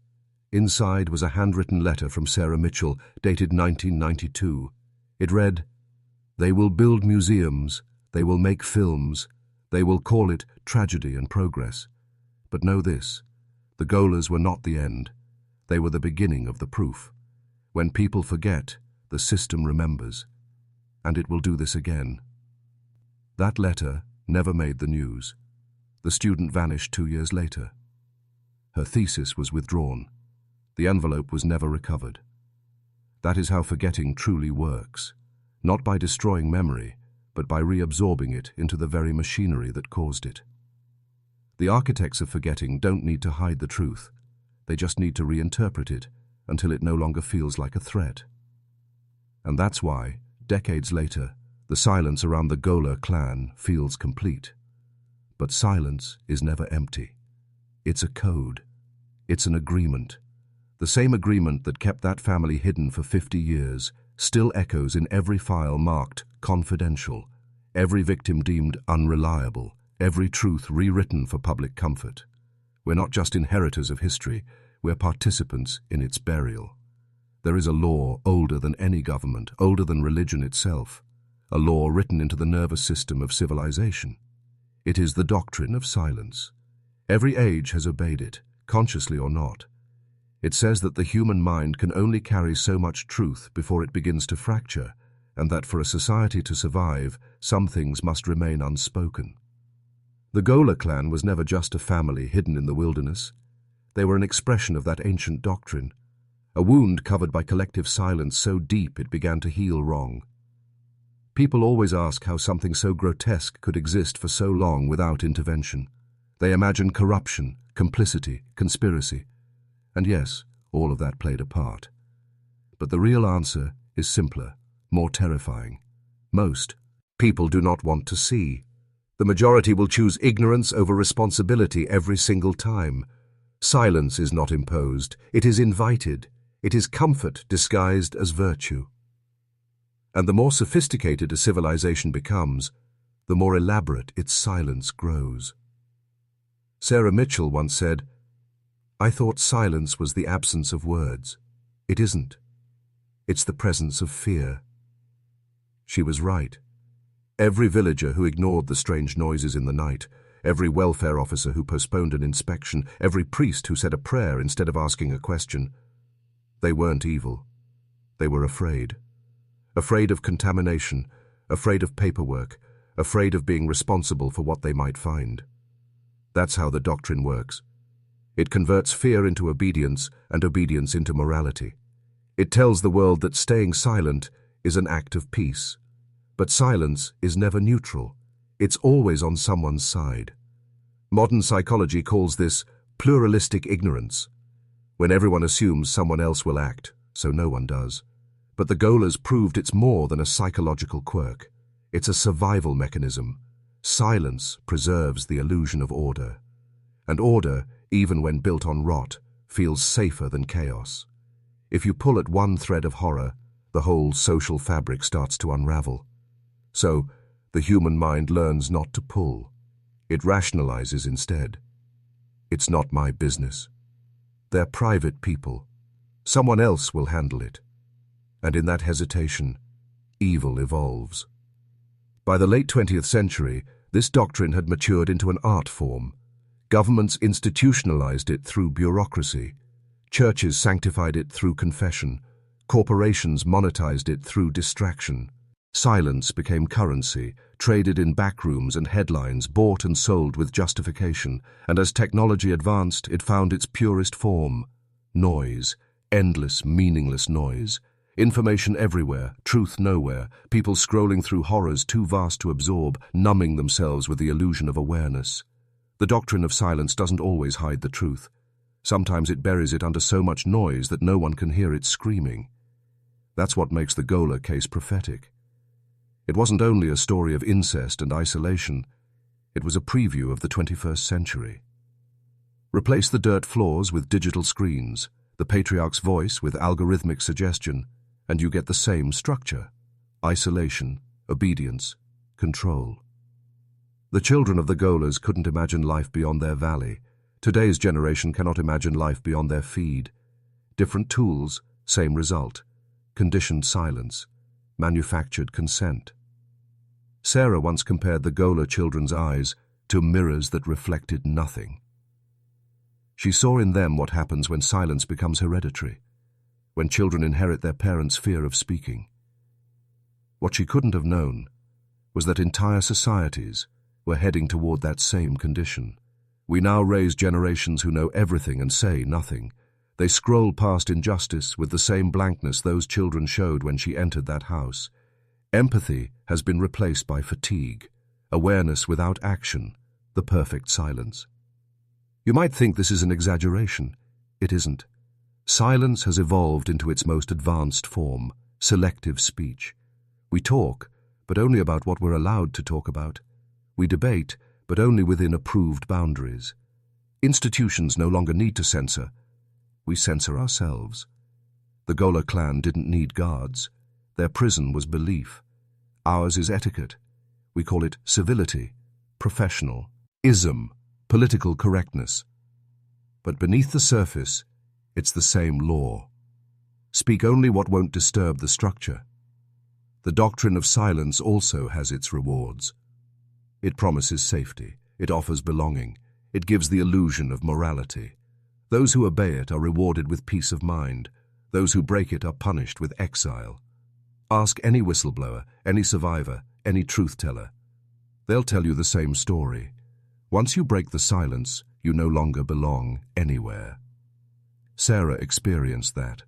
Inside was a handwritten letter from Sarah Mitchell, dated 1992. It read, "They will build museums, they will make films, they will call it tragedy and progress. But know this, the Golers were not the end. They were the beginning of the proof. When people forget, the system remembers. And it will do this again." That letter never made the news. The student vanished 2 years later. Her thesis was withdrawn. The envelope was never recovered. That is how forgetting truly works, not by destroying memory, but by reabsorbing it into the very machinery that caused it. The architects of forgetting don't need to hide the truth. They just need to reinterpret it until it no longer feels like a threat. And that's why, decades later, the silence around the Goler clan feels complete. But silence is never empty. It's a code. It's an agreement. The same agreement that kept that family hidden for 50 years still echoes in every file marked confidential, every victim deemed unreliable, every truth rewritten for public comfort. We're not just inheritors of history, we're participants in its burial. There is a law older than any government, older than religion itself, a law written into the nervous system of civilization. It is the doctrine of silence. Every age has obeyed it, consciously or not. It says that the human mind can only carry so much truth before it begins to fracture, and that for a society to survive, some things must remain unspoken. The Goler clan was never just a family hidden in the wilderness. They were an expression of that ancient doctrine, a wound covered by collective silence so deep it began to heal wrong. People always ask how something so grotesque could exist for so long without intervention. They imagine corruption, complicity, conspiracy. And yes, all of that played a part. But the real answer is simpler, more terrifying. Most people do not want to see. The majority will choose ignorance over responsibility every single time. Silence is not imposed, it is invited. It is comfort disguised as virtue. And the more sophisticated a civilization becomes, the more elaborate its silence grows. Sarah Mitchell once said, "I thought silence was the absence of words. It isn't. It's the presence of fear. She was right. Every villager who ignored the strange noises in the night, every welfare officer who postponed an inspection, every priest who said a prayer instead of asking a question, they weren't evil. They were afraid. Afraid of contamination, afraid of paperwork, afraid of being responsible for what they might find. That's how the doctrine works. It converts fear into obedience and obedience into morality. It tells the world that staying silent is an act of peace. But silence is never neutral. It's always on someone's side. Modern psychology calls this pluralistic ignorance, when everyone assumes someone else will act, so no one does. But the Golers proved it's more than a psychological quirk. It's a survival mechanism. Silence preserves the illusion of order. And order, even when built on rot, feels safer than chaos. If you pull at one thread of horror, the whole social fabric starts to unravel. So, the human mind learns not to pull. It rationalizes instead. It's not my business. They're private people. Someone else will handle it. And in that hesitation, evil evolves. By the late 20th century, this doctrine had matured into an art form. Governments institutionalized it through bureaucracy. Churches sanctified it through confession. Corporations monetized it through distraction. Silence became currency, traded in backrooms and headlines, bought and sold with justification, and as technology advanced, it found its purest form. Noise, endless, meaningless noise. Information everywhere, truth nowhere, people scrolling through horrors too vast to absorb, numbing themselves with the illusion of awareness. The doctrine of silence doesn't always hide the truth. Sometimes it buries it under so much noise that no one can hear it screaming. That's what makes the Goler case prophetic. It wasn't only a story of incest and isolation, it was a preview of the 21st century. Replace the dirt floors with digital screens, the patriarch's voice with algorithmic suggestion, and you get the same structure: isolation, obedience, control. The children of the Golers couldn't imagine life beyond their valley. Today's generation cannot imagine life beyond their feed. Different tools, same result: conditioned silence, manufactured consent. Sarah once compared the Goler children's eyes to mirrors that reflected nothing. She saw in them what happens when silence becomes hereditary, when children inherit their parents' fear of speaking. What she couldn't have known was that entire societies were heading toward that same condition. We now raise generations who know everything and say nothing. They scroll past injustice with the same blankness those children showed when she entered that house. Empathy has been replaced by fatigue, awareness without action, the perfect silence. You might think this is an exaggeration. It isn't. Silence has evolved into its most advanced form, selective speech. We talk, but only about what we're allowed to talk about. We debate, but only within approved boundaries. Institutions no longer need to censor. We censor ourselves. The Goler clan didn't need guards. Their prison was belief. Ours is etiquette. We call it civility, professional, ism, political correctness. But beneath the surface, it's the same law. Speak only what won't disturb the structure. The doctrine of silence also has its rewards. It promises safety. It offers belonging. It gives the illusion of morality. Those who obey it are rewarded with peace of mind. Those who break it are punished with exile. Ask any whistleblower, any survivor, any truth-teller. They'll tell you the same story. Once you break the silence, you no longer belong anywhere. Sarah experienced that.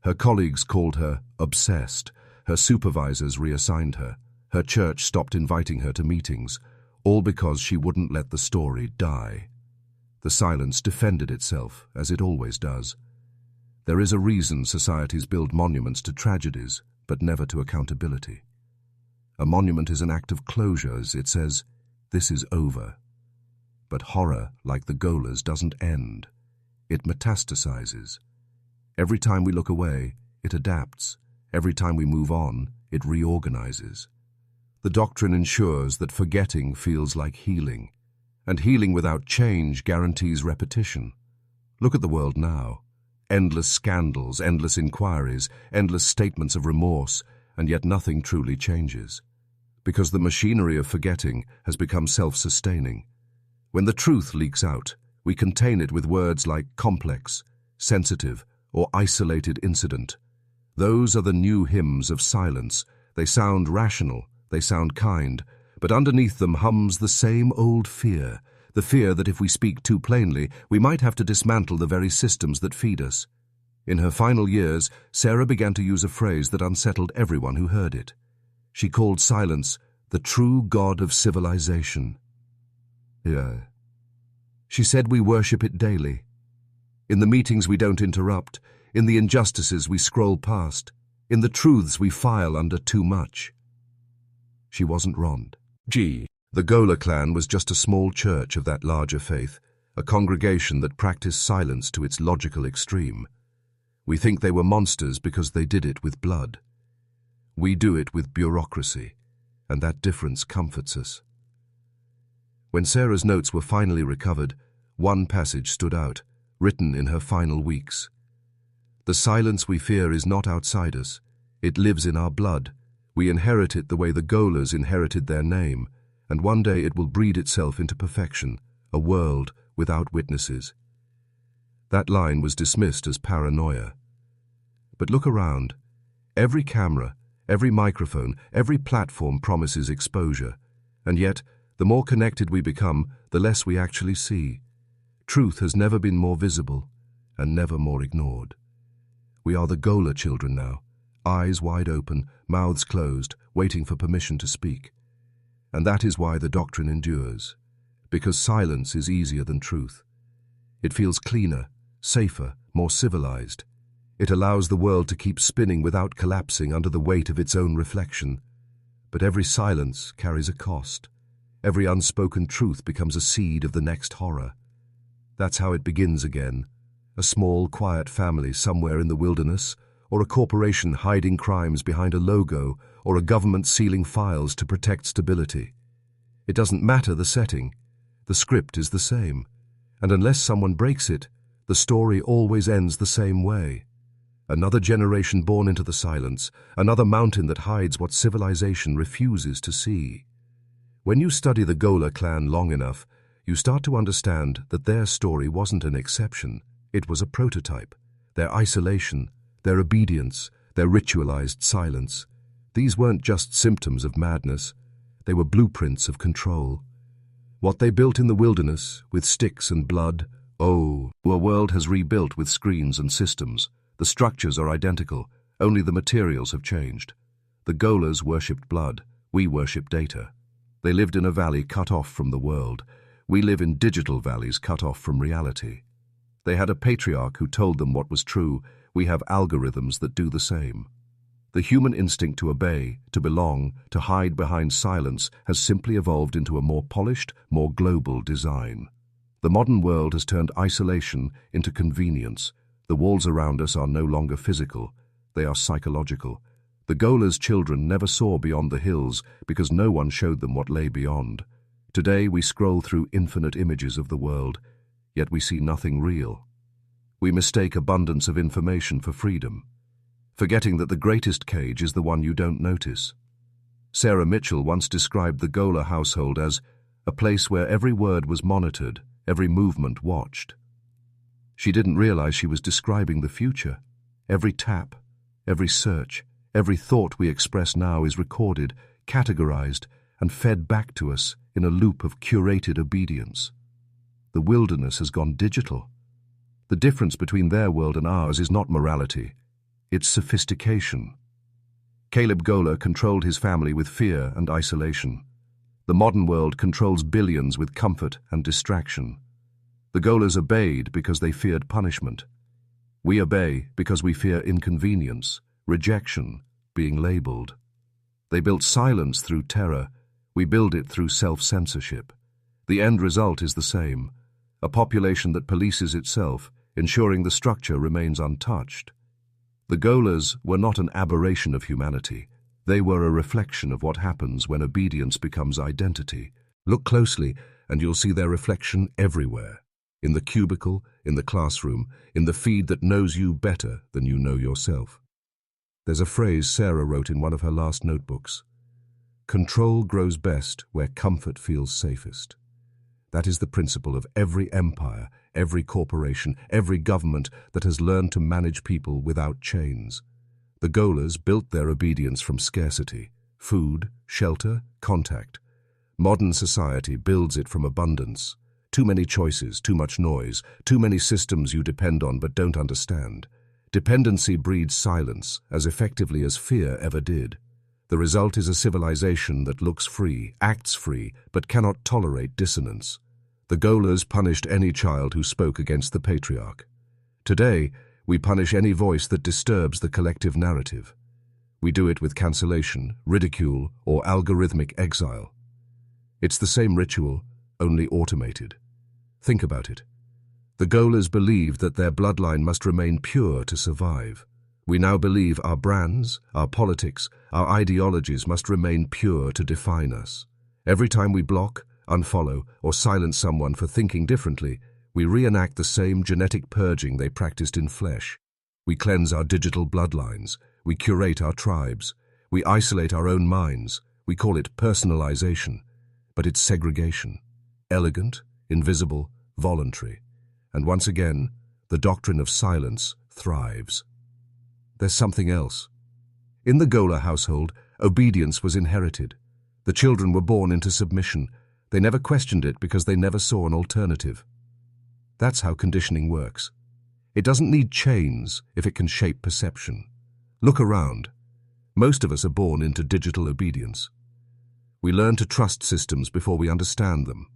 Her colleagues called her obsessed. Her supervisors reassigned her. Her church stopped inviting her to meetings, all because she wouldn't let the story die. The silence defended itself, as it always does. There is a reason societies build monuments to tragedies, but never to accountability. A monument is an act of closure, as it says, "This is over." But horror, like the Golers, doesn't end. It metastasizes. Every time we look away, it adapts. Every time we move on, it reorganizes. The doctrine ensures that forgetting feels like healing, and healing without change guarantees repetition. Look at the world now. Endless scandals, endless inquiries, endless statements of remorse, and yet nothing truly changes. Because the machinery of forgetting has become self-sustaining. When the truth leaks out, we contain it with words like complex, sensitive, or isolated incident. Those are the new hymns of silence. They sound rational, they sound kind, but underneath them hums the same old fear, the fear that if we speak too plainly, we might have to dismantle the very systems that feed us. In her final years, Sarah began to use a phrase that unsettled everyone who heard it. She called silence the true god of civilization. Yeah. She said we worship it daily. In the meetings we don't interrupt, in the injustices we scroll past, in the truths we file under too much. She wasn't wrong. The Goler clan was just a small church of that larger faith, a congregation that practiced silence to its logical extreme. We think they were monsters because they did it with blood. We do it with bureaucracy, and that difference comforts us. When Sarah's notes were finally recovered, one passage stood out, written in her final weeks. The silence we fear is not outside us. It lives in our blood. We inherit it the way the Golers inherited their name, and one day it will breed itself into perfection, a world without witnesses. That line was dismissed as paranoia. But look around. Every camera, every microphone, every platform promises exposure, and yet, the more connected we become, the less we actually see. Truth has never been more visible, and never more ignored. We are the Goler children now, eyes wide open, mouths closed, waiting for permission to speak. And that is why the doctrine endures, because silence is easier than truth. It feels cleaner, safer, more civilized. It allows the world to keep spinning without collapsing under the weight of its own reflection. But every silence carries a cost. Every unspoken truth becomes a seed of the next horror. That's how it begins again. A small, quiet family somewhere in the wilderness, or a corporation hiding crimes behind a logo, or a government sealing files to protect stability. It doesn't matter the setting. The script is the same. And unless someone breaks it, the story always ends the same way. Another generation born into the silence, another mountain that hides what civilization refuses to see. When you study the Goler clan long enough, you start to understand that their story wasn't an exception. It was a prototype. Their isolation, their obedience, their ritualized silence. These weren't just symptoms of madness. They were blueprints of control. What they built in the wilderness, with sticks and blood, a world has rebuilt with screens and systems. The structures are identical, only the materials have changed. The Golers worshipped blood, we worship data. They lived in a valley cut off from the world. We live in digital valleys cut off from reality. They had a patriarch who told them what was true. We have algorithms that do the same. The human instinct to obey, to belong, to hide behind silence has simply evolved into a more polished, more global design. The modern world has turned isolation into convenience. The walls around us are no longer physical, they are psychological. The Golers' children never saw beyond the hills because no one showed them what lay beyond. Today we scroll through infinite images of the world, yet we see nothing real. We mistake abundance of information for freedom, forgetting that the greatest cage is the one you don't notice. Sarah Mitchell once described the Goler household as a place where every word was monitored, every movement watched. She didn't realize she was describing the future. Every tap, every search, every thought we express now is recorded, categorized, and fed back to us in a loop of curated obedience. The wilderness has gone digital. The difference between their world and ours is not morality, it's sophistication. Caleb Goler controlled his family with fear and isolation. The modern world controls billions with comfort and distraction. The Golers obeyed because they feared punishment. We obey because we fear inconvenience, rejection, being labeled. They built silence through terror. We build it through self-censorship. The end result is the same, a population that polices itself, ensuring the structure remains untouched. The Golers were not an aberration of humanity. They were a reflection of what happens when obedience becomes identity. Look closely, and you'll see their reflection everywhere. in the cubicle, in the classroom, in the feed that knows you better than you know yourself. There's a phrase Sarah wrote in one of her last notebooks. Control grows best where comfort feels safest. That is the principle of every empire, every corporation, every government that has learned to manage people without chains. The Golers built their obedience from scarcity, food, shelter, contact. Modern society builds it from abundance. Too many choices, too much noise, too many systems you depend on but don't understand. Dependency breeds silence as effectively as fear ever did. The result is a civilization that looks free, acts free, but cannot tolerate dissonance. The Golers punished any child who spoke against the patriarch. Today, we punish any voice that disturbs the collective narrative. We do it with cancellation, ridicule, or algorithmic exile. It's the same ritual, only automated. Think about it. The Golers believed that their bloodline must remain pure to survive. We now believe our brands, our politics, our ideologies must remain pure to define us. Every time we block, unfollow, or silence someone for thinking differently, we reenact the same genetic purging they practiced in flesh. We cleanse our digital bloodlines. We curate our tribes. We isolate our own minds. We call it personalization. But it's segregation. Elegant, invisible, voluntary. And once again, the doctrine of silence thrives. There's something else. In the Goler household, obedience was inherited. The children were born into submission. They never questioned it because they never saw an alternative. That's how conditioning works. It doesn't need chains if it can shape perception. Look around. Most of us are born into digital obedience. We learn to trust systems before we understand them.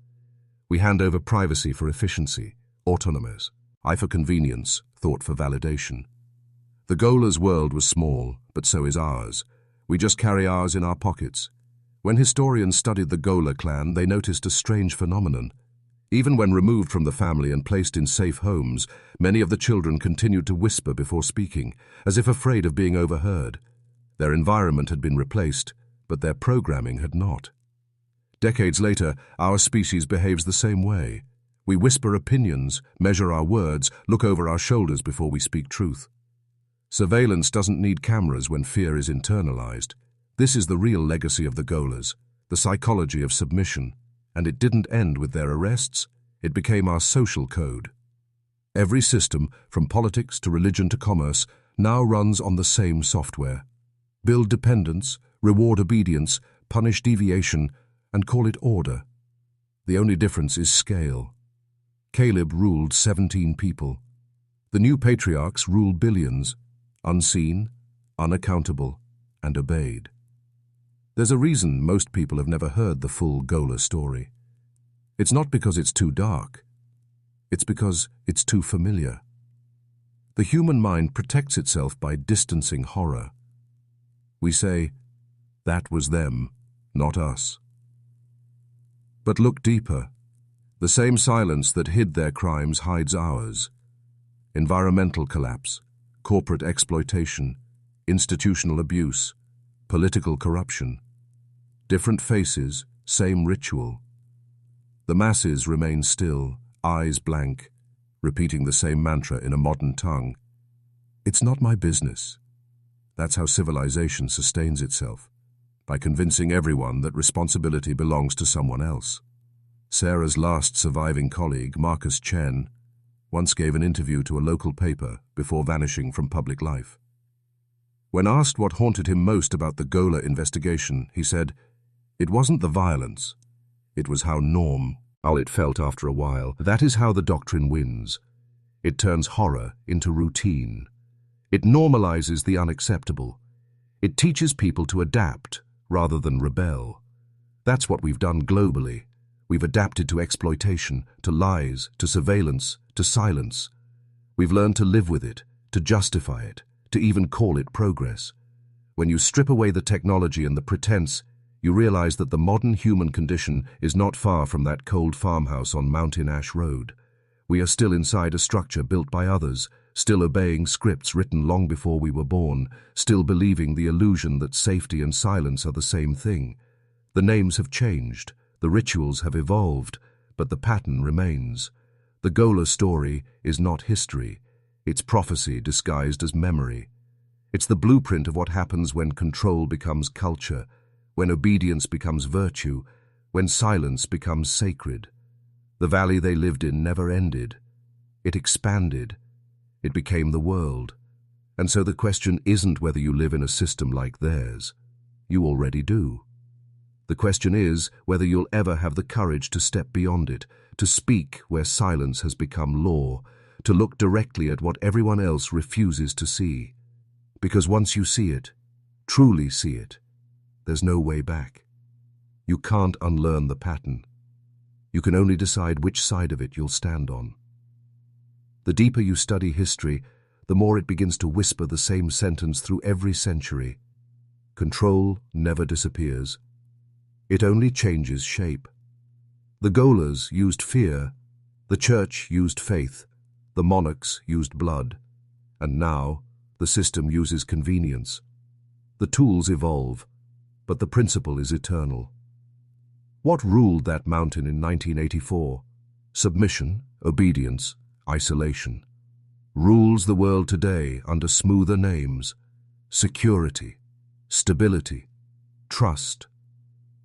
We hand over privacy for efficiency, autonomous. I for convenience, thought for validation. The Golers' world was small, but so is ours. We just carry ours in our pockets. When historians studied the Goler clan, they noticed a strange phenomenon. Even when removed from the family and placed in safe homes, many of the children continued to whisper before speaking, as if afraid of being overheard. Their environment had been replaced, but their programming had not. Decades later, our species behaves the same way. We whisper opinions, measure our words, look over our shoulders before we speak truth. Surveillance doesn't need cameras when fear is internalized. This is the real legacy of the Golers, the psychology of submission. And it didn't end with their arrests, it became our social code. Every system, from politics to religion to commerce, now runs on the same software. Build dependence, reward obedience, punish deviation, and call it order. The only difference is scale. Caleb ruled 17 people. The new patriarchs rule billions, unseen, unaccountable, and obeyed. There's a reason most people have never heard the full Goler story. It's not because it's too dark. It's because it's too familiar. The human mind protects itself by distancing horror. We say, that was them, not us. But look deeper. The same silence that hid their crimes hides ours. Environmental collapse, corporate exploitation, institutional abuse, political corruption. Different faces, same ritual. The masses remain still, eyes blank, repeating the same mantra in a modern tongue. It's not my business. That's how civilization sustains itself, by convincing everyone that responsibility belongs to someone else. Sarah's last surviving colleague, Marcus Chen, once gave an interview to a local paper before vanishing from public life. When asked what haunted him most about the Goler investigation, he said, "It wasn't the violence. It was how normal it felt after a while. That is how the doctrine wins. It turns horror into routine. It normalizes the unacceptable. It teaches people to adapt rather than rebel. That's what we've done globally. We've adapted to exploitation, to lies, to surveillance, to silence. We've learned to live with it, to justify it, to even call it progress. When you strip away the technology and the pretense, you realize that the modern human condition is not far from that cold farmhouse on Mountain Ash Road. We are still inside a structure built by others, still obeying scripts written long before we were born, still believing the illusion that safety and silence are the same thing. The names have changed, the rituals have evolved, but the pattern remains. The Goler story is not history. It's prophecy disguised as memory. It's the blueprint of what happens when control becomes culture, when obedience becomes virtue, when silence becomes sacred. The valley they lived in never ended. It expanded. It became the world. And so the question isn't whether you live in a system like theirs. You already do. The question is whether you'll ever have the courage to step beyond it, to speak where silence has become law, to look directly at what everyone else refuses to see. Because once you see it, truly see it, there's no way back. You can't unlearn the pattern. You can only decide which side of it you'll stand on. The deeper you study history, the more it begins to whisper the same sentence through every century. Control never disappears. It only changes shape. The Golers used fear, the church used faith, the monarchs used blood, and now the system uses convenience. The tools evolve, but the principle is eternal. What ruled that mountain in 1984? Submission, obedience, isolation. Rules the world today under smoother names: security, stability, trust.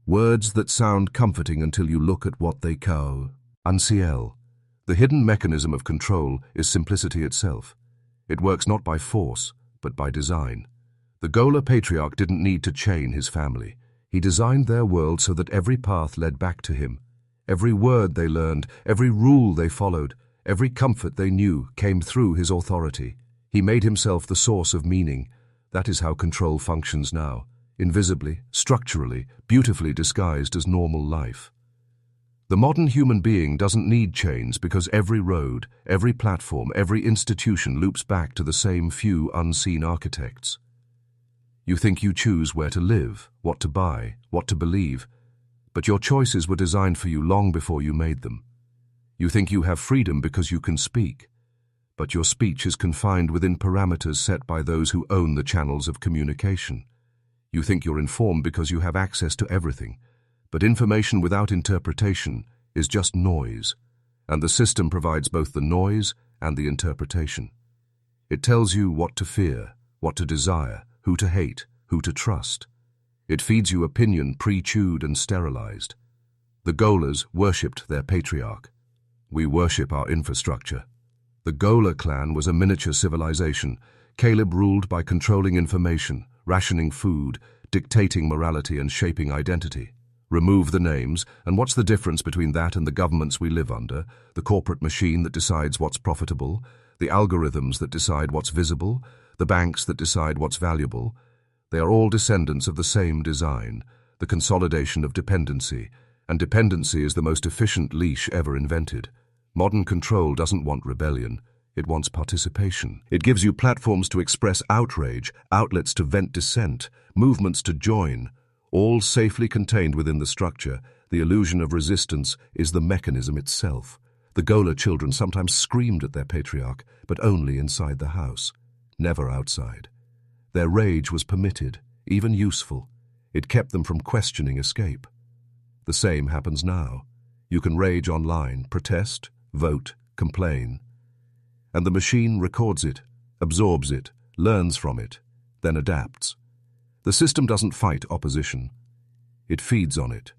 Words that sound comforting until you look at what they call. Unciel. The hidden mechanism of control is simplicity itself. It works not by force, but by design. The Goler patriarch didn't need to chain his family. He designed their world so that every path led back to him. Every word they learned, every rule they followed, every comfort they knew came through his authority. He made himself the source of meaning. That is how control functions now. Invisibly, structurally, beautifully disguised as normal life. The modern human being doesn't need chains because every road, every platform, every institution loops back to the same few unseen architects. You think you choose where to live, what to buy, what to believe, but your choices were designed for you long before you made them. You think you have freedom because you can speak, but your speech is confined within parameters set by those who own the channels of communication. You think you're informed because you have access to everything, but information without interpretation is just noise, and the system provides both the noise and the interpretation. It tells you what to fear, what to desire, who to hate, who to trust. It feeds you opinion pre-chewed and sterilized. The Golers worshipped their patriarch. We worship our infrastructure. The Goler clan was a miniature civilization. Caleb ruled by controlling information, rationing food, dictating morality and shaping identity. Remove the names, and what's the difference between that and the governments we live under, the corporate machine that decides what's profitable, the algorithms that decide what's visible, the banks that decide what's valuable? They are all descendants of the same design, the consolidation of dependency, and dependency is the most efficient leash ever invented. Modern control doesn't want rebellion. It wants participation. It gives you platforms to express outrage, outlets to vent dissent, movements to join, all safely contained within the structure. The illusion of resistance is the mechanism itself. The Goler children sometimes screamed at their patriarch, but only inside the house, never outside. Their rage was permitted, even useful. It kept them from questioning escape. The same happens now. You can rage online, protest, vote, complain, and the machine records it, absorbs it, learns from it, then adapts. The system doesn't fight opposition. It feeds on it.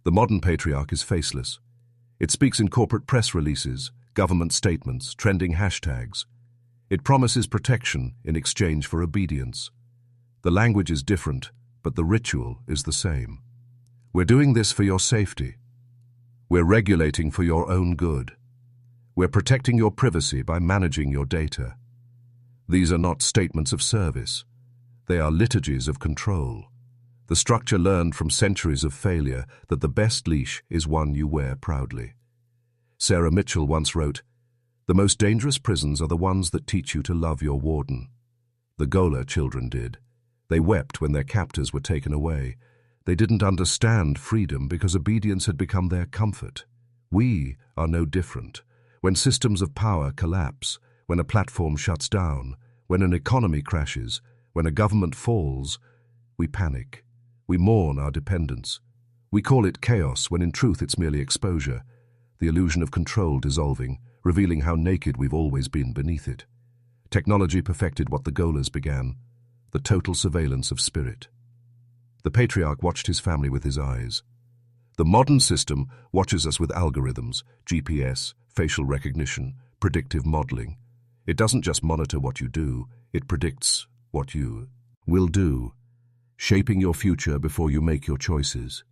The modern patriarch is faceless. It speaks in corporate press releases, government statements, trending hashtags. It promises protection in exchange for obedience. The language is different, but the ritual is the same. We're doing this for your safety. We're regulating for your own good. We're protecting your privacy by managing your data. These are not statements of service. They are liturgies of control. The structure learned from centuries of failure that the best leash is one you wear proudly. Sarah Mitchell once wrote, "The most dangerous prisons are the ones that teach you to love your warden." The Goler children did. They wept when their captors were taken away. They didn't understand freedom because obedience had become their comfort. We are no different. When systems of power collapse, when a platform shuts down, when an economy crashes, when a government falls, we panic. We mourn our dependence. We call it chaos when in truth it's merely exposure. the illusion of control dissolving, revealing how naked we've always been beneath it. Technology perfected what the Golers began, the total surveillance of spirit. The patriarch watched his family with his eyes. The modern system watches us with algorithms, GPS, facial recognition, predictive modeling. It doesn't just monitor what you do, it predicts what you will do, shaping your future before you make your choices.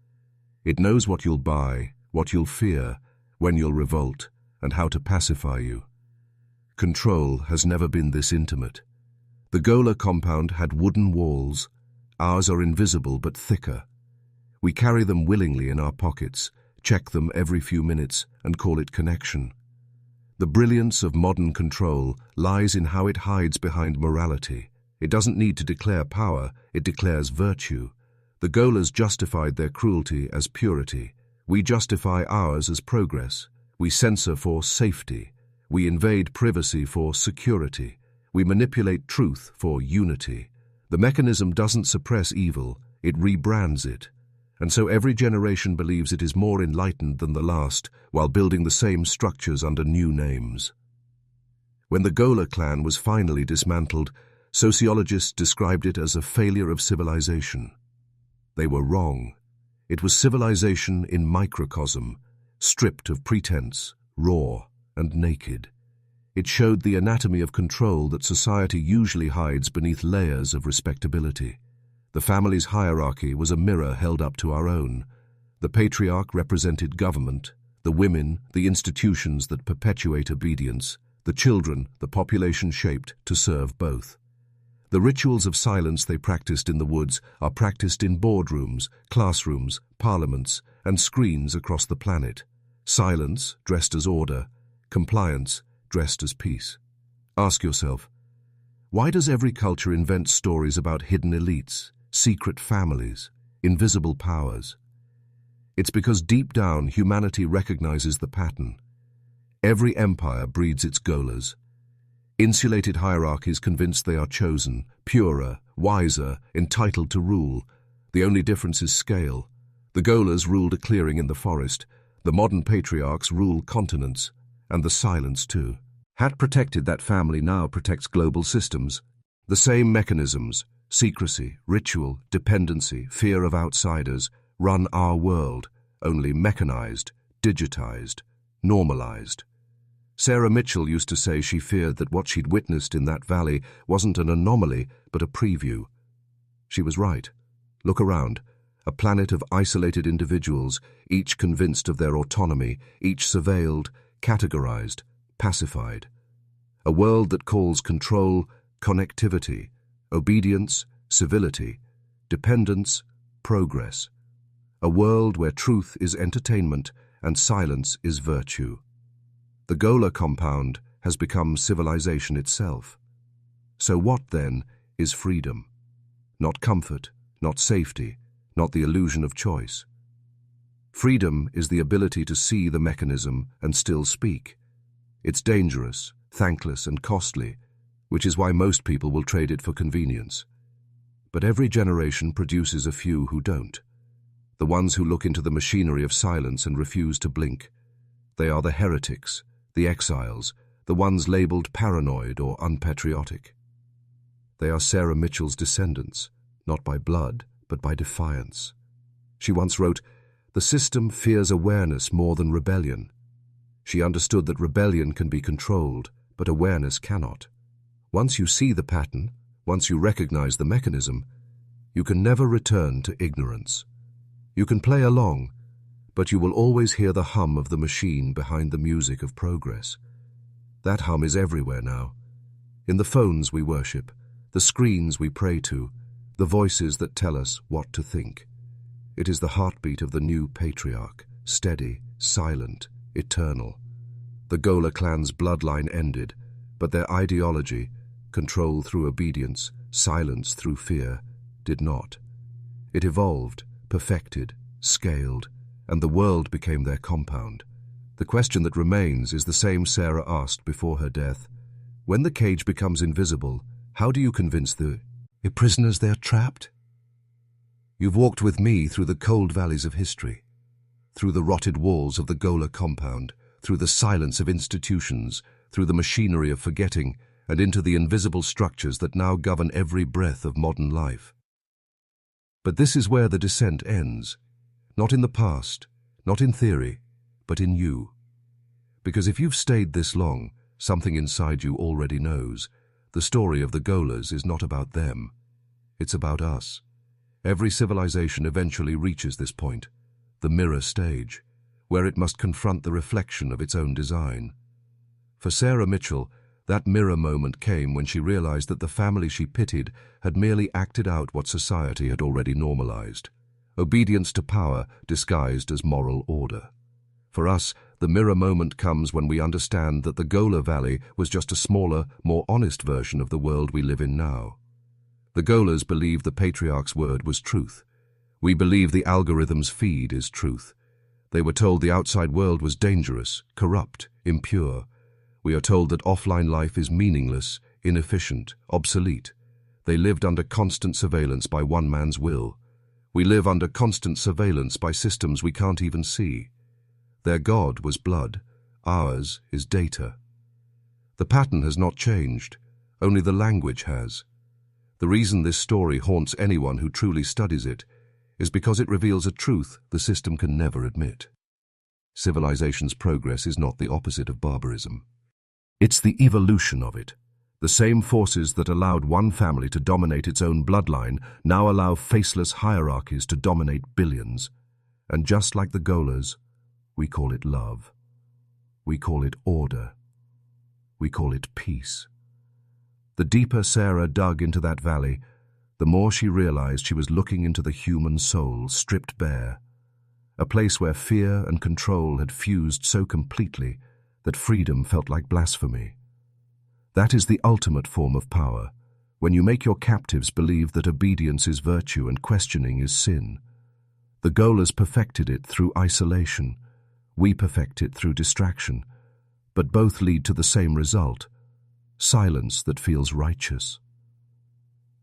It knows what you'll buy, what you'll fear, when you'll revolt, and how to pacify you. Control has never been this intimate. The Goler compound had wooden walls. Ours are invisible but thicker. We carry them willingly in our pockets, check them every few minutes, and call it connection. The brilliance of modern control lies in how it hides behind morality. It doesn't need to declare power, it declares virtue. The Golers justified their cruelty as purity. We justify ours as progress. We censor for safety. We invade privacy for security. We manipulate truth for unity. The mechanism doesn't suppress evil, it rebrands it. And so every generation believes it is more enlightened than the last, while building the same structures under new names. When the Goler clan was finally dismantled, sociologists described it as a failure of civilization. They were wrong. It was civilization in microcosm, stripped of pretense, raw and naked. It showed the anatomy of control that society usually hides beneath layers of respectability. The family's hierarchy was a mirror held up to our own. The patriarch represented government, the women, the institutions that perpetuate obedience, the children, the population shaped to serve both. The rituals of silence they practiced in the woods are practiced in boardrooms, classrooms, parliaments, and screens across the planet. Silence, dressed as order, compliance, dressed as peace. Ask yourself, why does every culture invent stories about hidden elites, secret families, invisible powers? It's because deep down humanity recognizes the pattern. Every empire breeds its Golers. Insulated hierarchies convinced they are chosen, purer, wiser, entitled to rule. The only difference is scale. The Golers ruled a clearing in the forest. The modern patriarchs rule continents, and the silence too. Had protected that family now protects global systems. The same mechanisms, secrecy, ritual, dependency, fear of outsiders, run our world, only mechanized, digitized, normalized. Sarah Mitchell used to say she feared that what she'd witnessed in that valley wasn't an anomaly, but a preview. She was right. Look around. A planet of isolated individuals, each convinced of their autonomy, each surveilled, categorized, pacified. A world that calls control connectivity, obedience civility, dependence progress. A world where truth is entertainment and silence is virtue. The Goler compound has become civilization itself. So what, then, is freedom? Not comfort, not safety, not the illusion of choice. Freedom is the ability to see the mechanism and still speak. It's dangerous, thankless, and costly, which is why most people will trade it for convenience. But every generation produces a few who don't. The ones who look into the machinery of silence and refuse to blink. They are the heretics, the exiles, the ones labeled paranoid or unpatriotic. They are Sarah Mitchell's descendants, not by blood, but by defiance. She once wrote, "The system fears awareness more than rebellion." She understood that rebellion can be controlled, but awareness cannot. Once you see the pattern, once you recognize the mechanism, you can never return to ignorance. You can play along, but you will always hear the hum of the machine behind the music of progress. That hum is everywhere now. In the phones we worship, the screens we pray to, the voices that tell us what to think. It is the heartbeat of the new patriarch, steady, silent, eternal. The Goler clan's bloodline ended, but their ideology, control through obedience, silence through fear, did not. It evolved, perfected, scaled, and the world became their compound. The question that remains is the same Sarah asked before her death. When the cage becomes invisible, how do you convince the prisoners they're trapped? You've walked with me through the cold valleys of history, through the rotted walls of the Goler compound, through the silence of institutions, through the machinery of forgetting, and into the invisible structures that now govern every breath of modern life. But this is where the descent ends, not in the past, not in theory, but in you. Because if you've stayed this long, something inside you already knows. The story of the Golers is not about them. It's about us. Every civilization eventually reaches this point, the mirror stage, where it must confront the reflection of its own design. For Sarah Mitchell, that mirror moment came when she realized that the family she pitied had merely acted out what society had already normalized. Obedience to power disguised as moral order. For us, the mirror moment comes when we understand that the Goler Valley was just a smaller, more honest version of the world we live in now. The Golers believed the patriarch's word was truth. We believe the algorithm's feed is truth. They were told the outside world was dangerous, corrupt, impure. We are told that offline life is meaningless, inefficient, obsolete. They lived under constant surveillance by one man's will. We live under constant surveillance by systems we can't even see. Their God was blood. Ours is data. The pattern has not changed. Only the language has. The reason this story haunts anyone who truly studies it is because it reveals a truth the system can never admit. Civilization's progress is not the opposite of barbarism. It's the evolution of it. The same forces that allowed one family to dominate its own bloodline now allow faceless hierarchies to dominate billions. And just like the Golers, we call it love. We call it order. We call it peace. The deeper Sarah dug into that valley, the more she realized she was looking into the human soul stripped bare, a place where fear and control had fused so completely that freedom felt like blasphemy. That is the ultimate form of power, when you make your captives believe that obedience is virtue and questioning is sin. The Golers perfected it through isolation. We perfect it through distraction, but both lead to the same result, silence that feels righteous.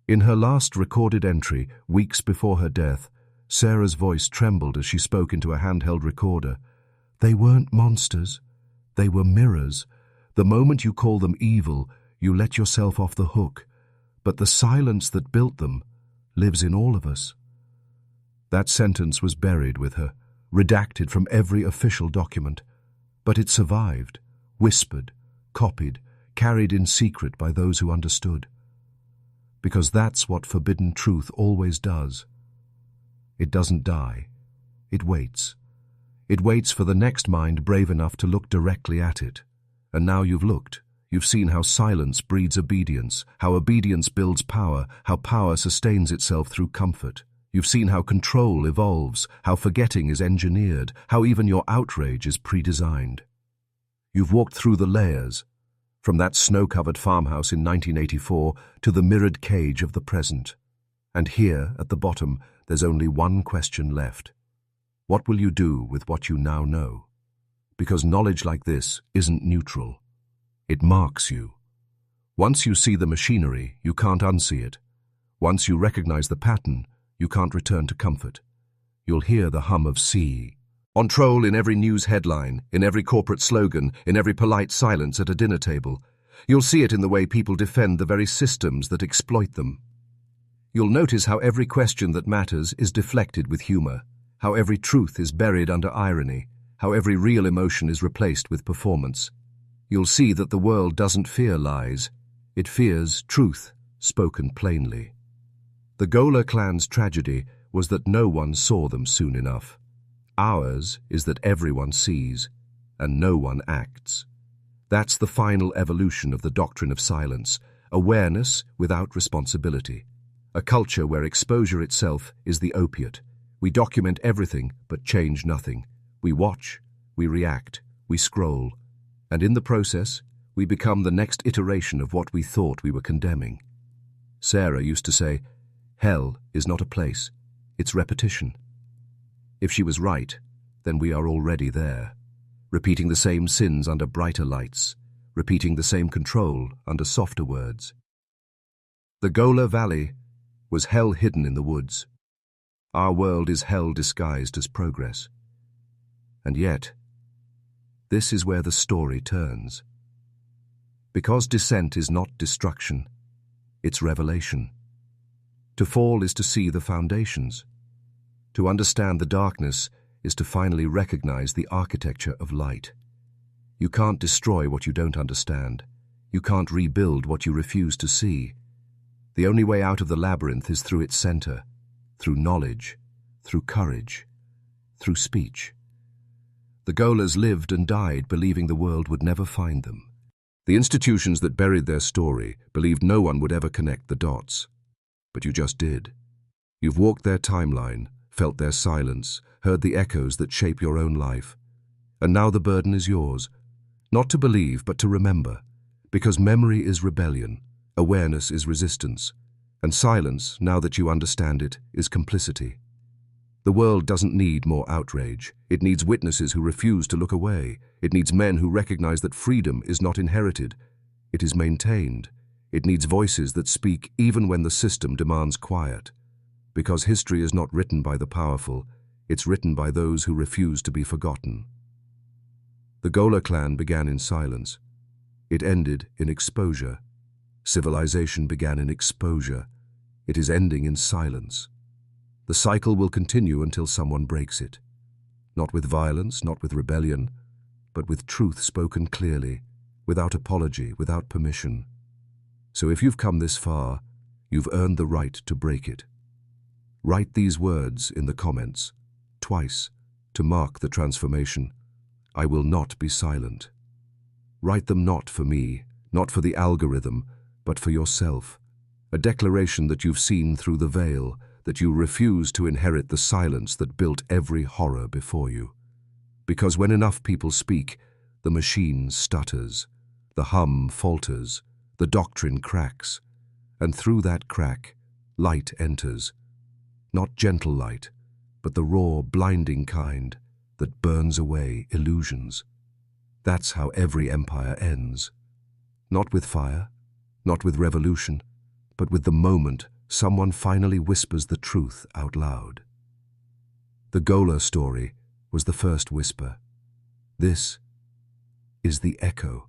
In her last recorded entry, weeks before her death, Sarah's voice trembled as she spoke into a handheld recorder. They weren't monsters. They were mirrors. The moment you call them evil, you let yourself off the hook. But the silence that built them lives in all of us. That sentence was buried with her, redacted from every official document. But it survived, whispered, copied, carried in secret by those who understood. Because that's what forbidden truth always does. It doesn't die. It waits. It waits for the next mind brave enough to look directly at it. And now you've looked. You've seen how silence breeds obedience, how obedience builds power, how power sustains itself through comfort. You've seen how control evolves, how forgetting is engineered, how even your outrage is pre-designed. You've walked through the layers, from that snow-covered farmhouse in 1984 to the mirrored cage of the present. And here, at the bottom, there's only one question left. What will you do with what you now know? Because knowledge like this isn't neutral. It marks you. Once you see the machinery, you can't unsee it. Once you recognize the pattern, you can't return to comfort. You'll hear the hum of sea. On troll in every news headline, in every corporate slogan, in every polite silence at a dinner table. You'll see it in the way people defend the very systems that exploit them. You'll notice how every question that matters is deflected with humor, how every truth is buried under irony, how every real emotion is replaced with performance. You'll see that the world doesn't fear lies. It fears truth, spoken plainly. The Goler clan's tragedy was that no one saw them soon enough. Ours is that everyone sees, and no one acts. That's the final evolution of the doctrine of silence, awareness without responsibility. A culture where exposure itself is the opiate. We document everything but change nothing. We watch, we react, we scroll, and in the process, we become the next iteration of what we thought we were condemning. Sarah used to say, "Hell is not a place, it's repetition." If she was right, then we are already there, repeating the same sins under brighter lights, repeating the same control under softer words. The Goler Valley was hell hidden in the woods. Our world is hell disguised as progress. And yet, This is where the story turns. Because descent is not destruction, it's revelation. To fall is to see the foundations. To understand the darkness is to finally recognize the architecture of light. You can't destroy what you don't understand. You can't rebuild what you refuse to see. The only way out of the labyrinth is through its center, through knowledge, through courage, through speech. The Golers lived and died believing the world would never find them. The institutions that buried their story believed no one would ever connect the dots. But you just did. You've walked their timeline, felt their silence, heard the echoes that shape your own life. And now the burden is yours. Not to believe, but to remember. Because memory is rebellion, awareness is resistance, and silence, now that you understand it, is complicity. The world doesn't need more outrage. It needs witnesses who refuse to look away. It needs men who recognize that freedom is not inherited. It is maintained. It needs voices that speak even when the system demands quiet. Because history is not written by the powerful, it's written by those who refuse to be forgotten. The Goler clan began in silence. It ended in exposure. Civilization began in exposure. It is ending in silence. The cycle will continue until someone breaks it. Not with violence, not with rebellion, but with truth spoken clearly, without apology, without permission. So if you've come this far, you've earned the right to break it. Write these words in the comments, twice, to mark the transformation. I will not be silent. Write them not for me, not for the algorithm, but for yourself. A declaration that you've seen through the veil, that you refuse to inherit the silence that built every horror before you. Because when enough people speak, the machine stutters, the hum falters, the doctrine cracks, and through that crack, light enters. Not gentle light, but the raw, blinding kind that burns away illusions. That's how every empire ends. Not with fire, not with revolution, but with the moment someone finally whispers the truth out loud. The Goler story was the first whisper. This is the echo.